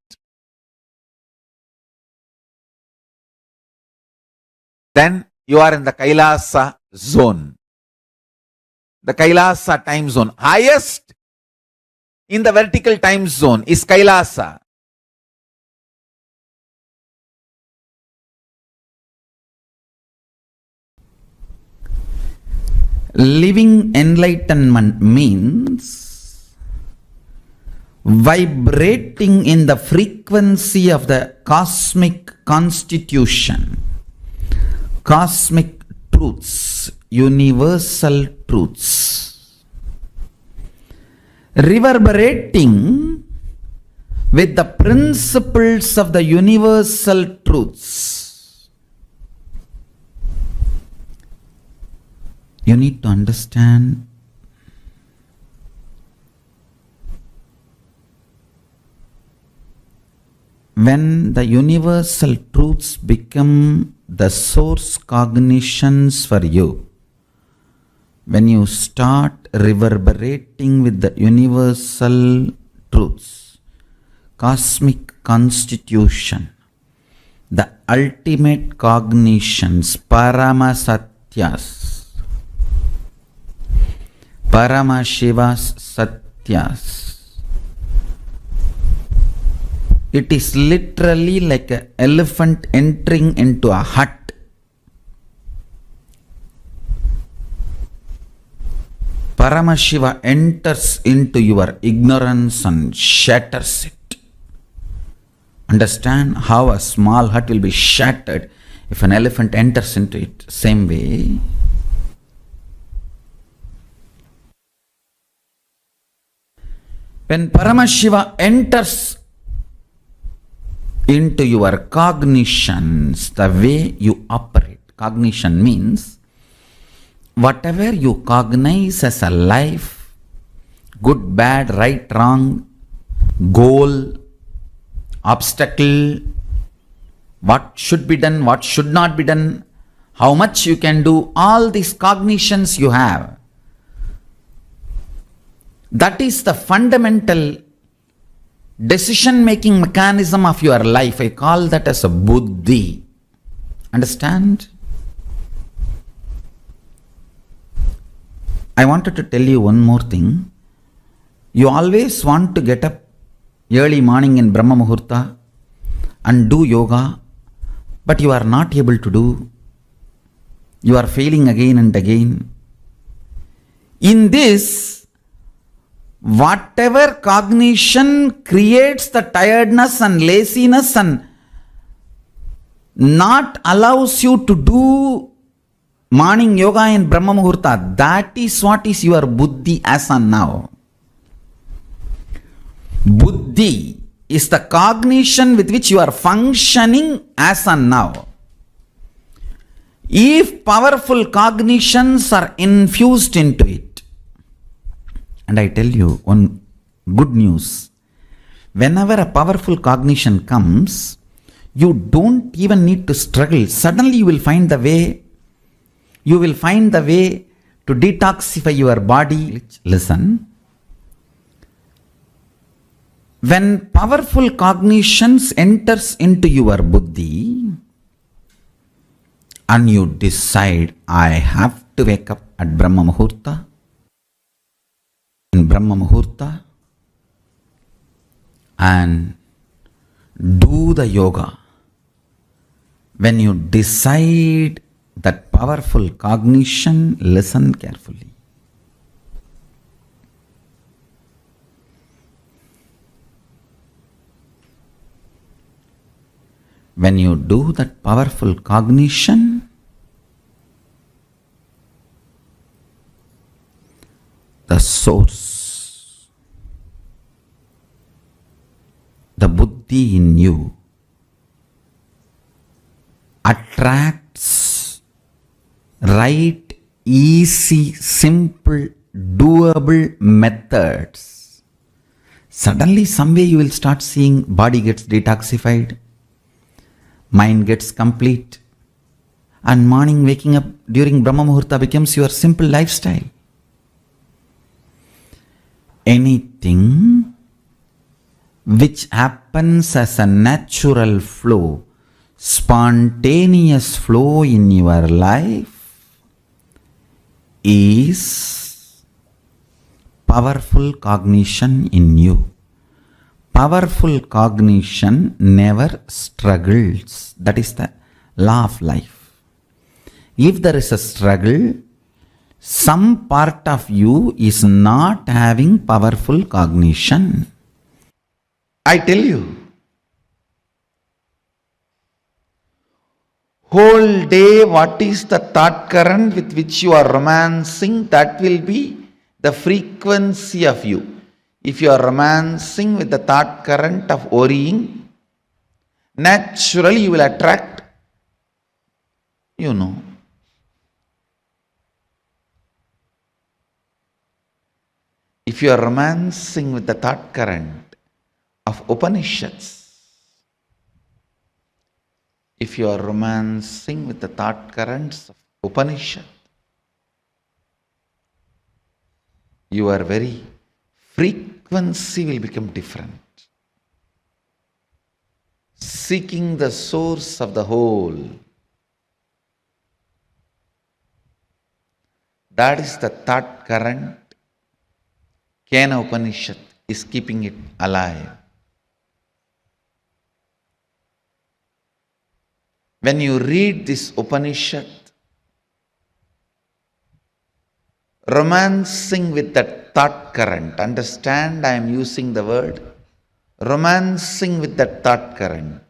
Then you are in the Kailasa zone. The Kailasa time zone. Highest in the vertical time zone is Kailasa. Living enlightenment means vibrating in the frequency of the cosmic constitution, cosmic truths, universal truths, reverberating with the principles of the universal truths. You need to understand when the universal truths become the source cognitions for you, when you start reverberating with the universal truths, cosmic constitution, the ultimate cognitions, Paramasatyas, Paramashivas Satyas. It is literally like an elephant entering into a hut. Paramashiva enters into your ignorance and shatters it. Understand how a small hut will be shattered if an elephant enters into it. Same way, when Paramashiva enters into your cognitions, the way you operate. Cognition means whatever you cognize as a life, good, bad, right, wrong, goal, obstacle, what should be done, what should not be done, how much you can do, all these cognitions you have. That is the fundamental decision-making mechanism of your life. I call that as a buddhi. Understand? I wanted to tell you one more thing. You always want to get up early morning in Brahma Muhurta and do yoga, but you are not able to do. You are failing again and again. In this, whatever cognition creates the tiredness and laziness and not allows you to do morning yoga in Brahma Muhurta, that is what is your buddhi as on now. Buddhi is the cognition with which you are functioning as on now. If powerful cognitions are infused into it, and I tell you one good news, whenever a powerful cognition comes, you don't even need to struggle. Suddenly you will find the way. You will find the way to detoxify your body. Listen. When powerful cognitions enters into your buddhi and you decide, I have to wake up at Brahma Muhurta, in Brahma Muhurta, and do the yoga. When you decide that powerful cognition, listen carefully. When you do that powerful cognition, the source, the buddhi in you attracts right, easy, simple, doable methods. Suddenly, some way you will start seeing body gets detoxified, mind gets complete, and morning waking up during Brahma Muhurta becomes your simple lifestyle. Anything which happens as a natural flow, spontaneous flow in your life is powerful cognition in you. Powerful cognition never struggles. That is the law of life. If there is a struggle, some part of you is not having powerful cognition. I tell you, whole day what is the thought current with which you are romancing, that will be the frequency of you. If you are romancing with the thought current of worrying, naturally you will attract, If you are romancing with the thought current of Upanishads, if you are romancing with the thought currents of Upanishad, your very frequency will become different. Seeking the source of the whole, that is the thought current. Kena Upanishad is keeping it alive. When you read this Upanishad, romancing with that thought current, understand I am using the word romancing with that thought current,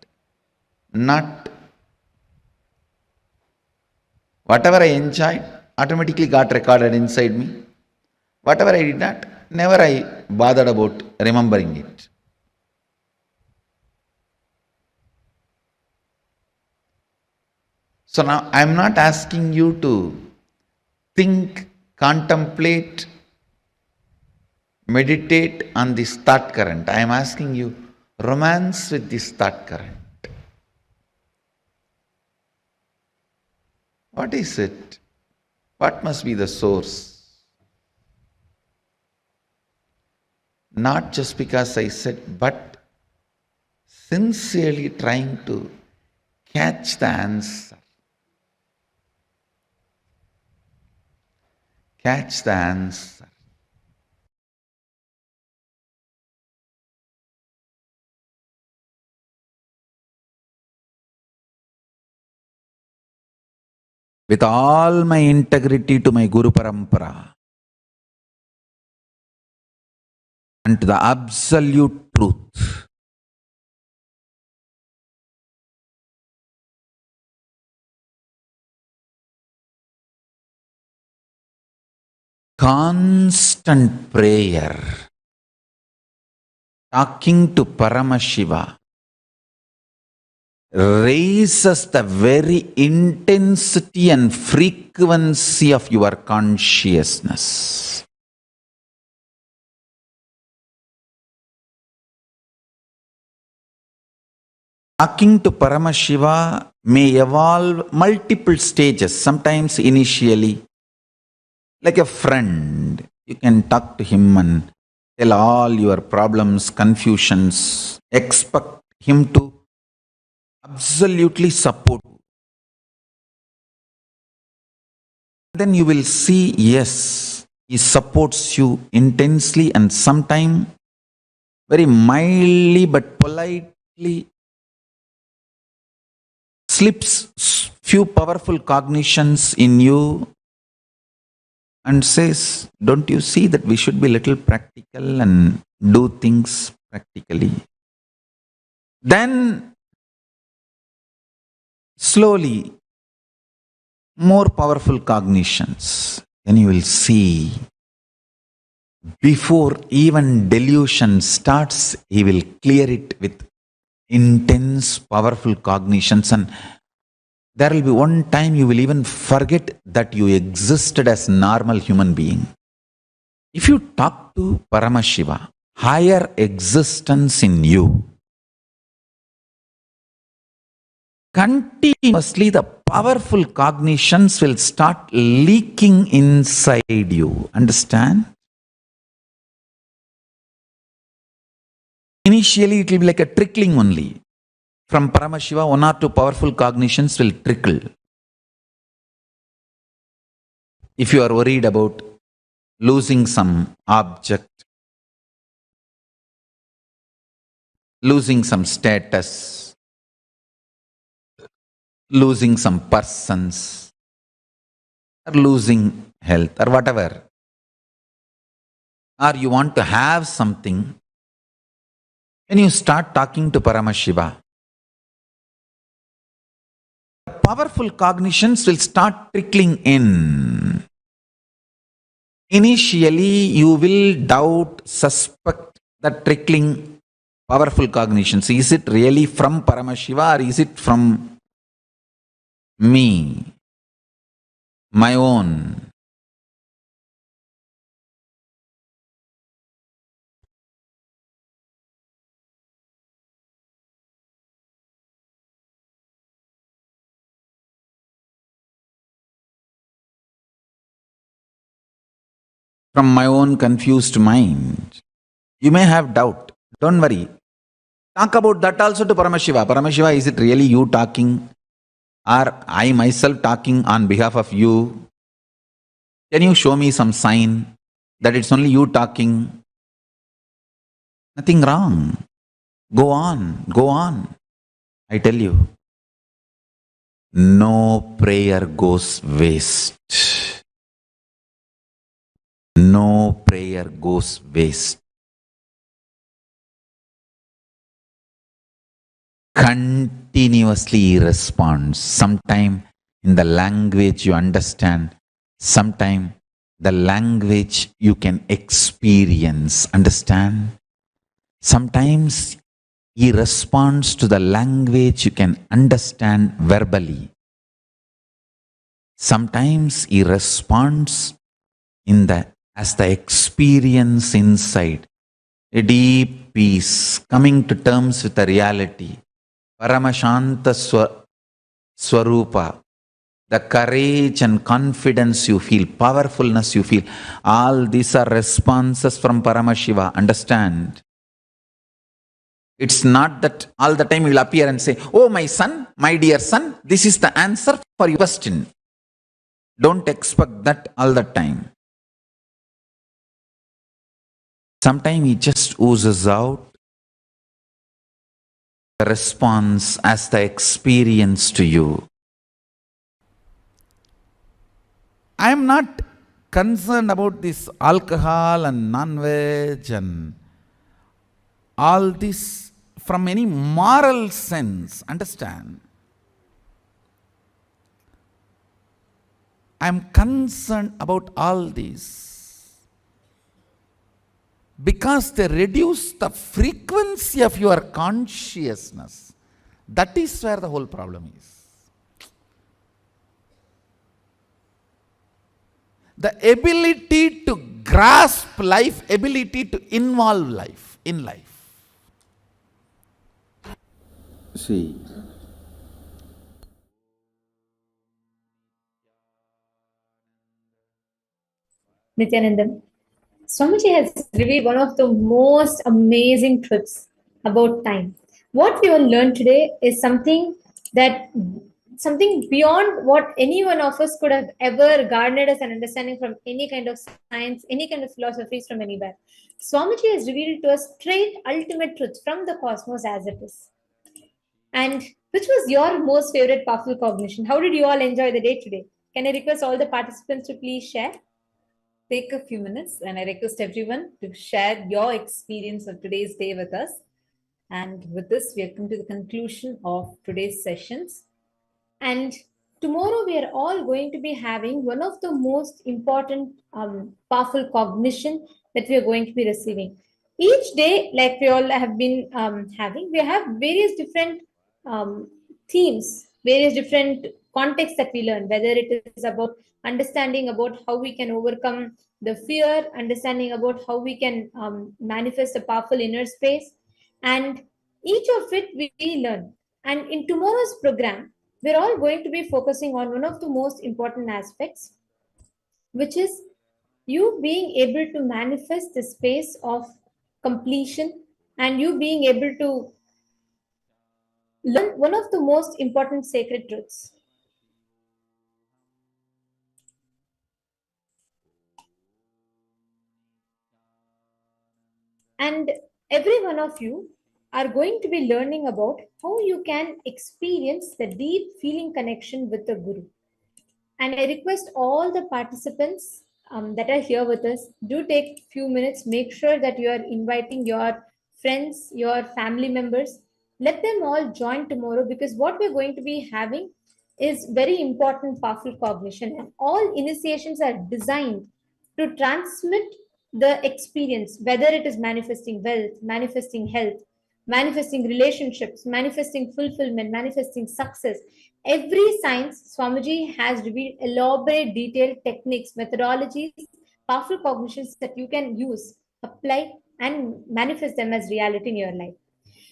not whatever I enjoyed automatically got recorded inside me. Whatever I did not, never I bothered about remembering it. So now I am not asking you to think, contemplate, meditate on this thought current. I am asking you, romance with this thought current. What is it? What must be the source? Not just because I said, but sincerely trying to catch the answer. Catch the answer. With all my integrity to my Guru Parampara and to the absolute truth, constant prayer, talking to Paramashiva, raises the very intensity and frequency of your consciousness. Talking to Paramashiva may evolve multiple stages, sometimes initially, like a friend. You can talk to him and tell all your problems, confusions, expect him to absolutely support you. Then you will see, yes, he supports you intensely and sometimes very mildly but politely slips few powerful cognitions in you and says, don't you see that we should be little practical and do things practically? Then slowly, more powerful cognitions. Then you will see, before even delusion starts, he will clear it with intense, powerful cognitions, and there will be one time you will even forget that you existed as normal human being. If you talk to Paramashiva, higher existence in you, continuously the powerful cognitions will start leaking inside you. Understand? Initially, it will be like a trickling only. From Paramashiva, one or two powerful cognitions will trickle. If you are worried about losing some object, losing some status, losing some persons, or losing health, or whatever, or you want to have something, when you start talking to Paramashiva, powerful cognitions will start trickling in. Initially, you will doubt, suspect that trickling powerful cognitions. Is it really from Paramashiva or is it from me, my own? From my own confused mind. You may have doubt. Don't worry. Talk about that also to Paramashiva. Paramashiva, is it really you talking? Or I myself talking on behalf of you? Can you show me some sign that it's only you talking? Nothing wrong. Go on, go on. I tell you, no prayer goes waste. No prayer goes waste. Continuously he responds. Sometime in the language you understand, sometime the language you can experience. Understand? Sometimes he responds to the language you can understand verbally. Sometimes he responds as the experience inside, a deep peace, coming to terms with the reality. Paramashanta Swarupa, the courage and confidence you feel, powerfulness you feel, all these are responses from Paramashiva. Understand? It's not that all the time he will appear and say, oh my son, my dear son, this is the answer for your question. Don't expect that all the time. Sometimes he just oozes out the response as the experience to you. I am not concerned about this alcohol and non-veg and all this from any moral sense. Understand? I am concerned about all these because they reduce the frequency of your consciousness. That is where the whole problem is. The ability to grasp life, ability to involve life in life. See, Nithyananda, Swamiji has revealed one of the most amazing truths about time. What we will learn today is something beyond what any one of us could have ever garnered as an understanding from any kind of science, any kind of philosophies from anywhere. Swamiji has revealed to us straight ultimate truths from the cosmos as it is. And which was your most favorite powerful cognition? How did you all enjoy the day today? Can I request all the participants to please share? Take a few minutes and I request everyone to share your experience of today's day with us. And with this, we have come to the conclusion of today's sessions. And tomorrow we are all going to be having one of the most important powerful cognition that we are going to be receiving. Each day, like we all have been having, we have various different themes, various different contexts that we learn, whether it is about understanding about how we can overcome the fear, understanding about how we can manifest a powerful inner space, and each of it we learn. And in tomorrow's program, we're all going to be focusing on one of the most important aspects, which is you being able to manifest the space of completion and you being able to learn one of the most important sacred truths. And every one of you are going to be learning about how you can experience the deep feeling connection with the Guru. And I request all the participants that are here with us, do take a few minutes, make sure that you are inviting your friends, your family members. Let them all join tomorrow, because what we're going to be having is very important, powerful cognition. And all initiations are designed to transmit the experience, whether it is manifesting wealth, manifesting health, manifesting relationships, manifesting fulfillment, manifesting success. Every science, Swamiji has revealed elaborate, detailed techniques, methodologies, powerful cognitions that you can use, apply, and manifest them as reality in your life.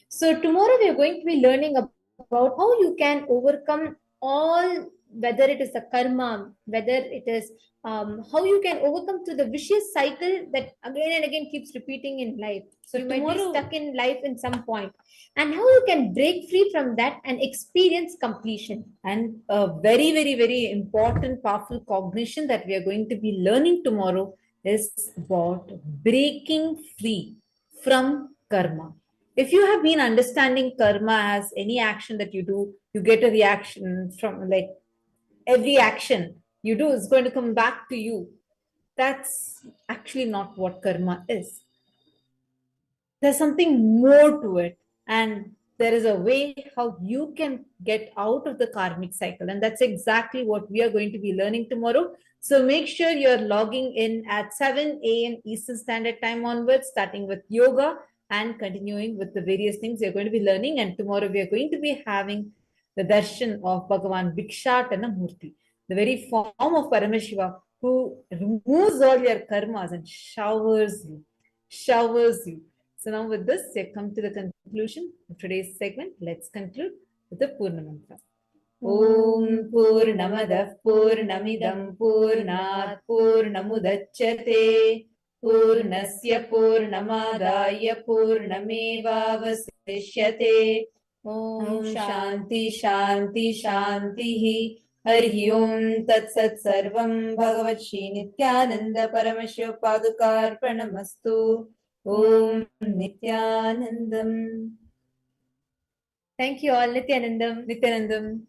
So tomorrow we are going to be learning about how you can overcome all, whether it is the karma, whether it is how you can overcome to the vicious cycle that again and again keeps repeating in life. So you might be stuck in life in some point, and how you can break free from that and experience completion. And a very, very, very important, powerful cognition that we are going to be learning tomorrow is about breaking free from karma. If you have been understanding karma as any action that you do, you get a reaction from, like, every action you do is going to come back to you. That's actually not what karma is. There's something more to it. And there is a way how you can get out of the karmic cycle. And that's exactly what we are going to be learning tomorrow. So make sure you're logging in at 7 a.m. Eastern Standard Time onwards, starting with yoga and continuing with the various things you're going to be learning. And tomorrow we are going to be having the darshan of Bhagavan Bhikshatana Murti, the very form of Paramashiva, who removes all your karmas and showers you. So now with this, we have come to the conclusion of today's segment. Let's conclude with the Purna Mantra. Om Purnamadah Purnamidam Purnat Purnamudachyate Purnasya Purnamadaya Purnamevavasishyate. Om Shanti Shanti Shanti Hari Om Tat Sat Sarvam Bhagavat Shri Nithyananda Paramashiva Padukarpanamastu. Om Nithyanandam. Thank you all. Nithyanandam. Nithyanandam.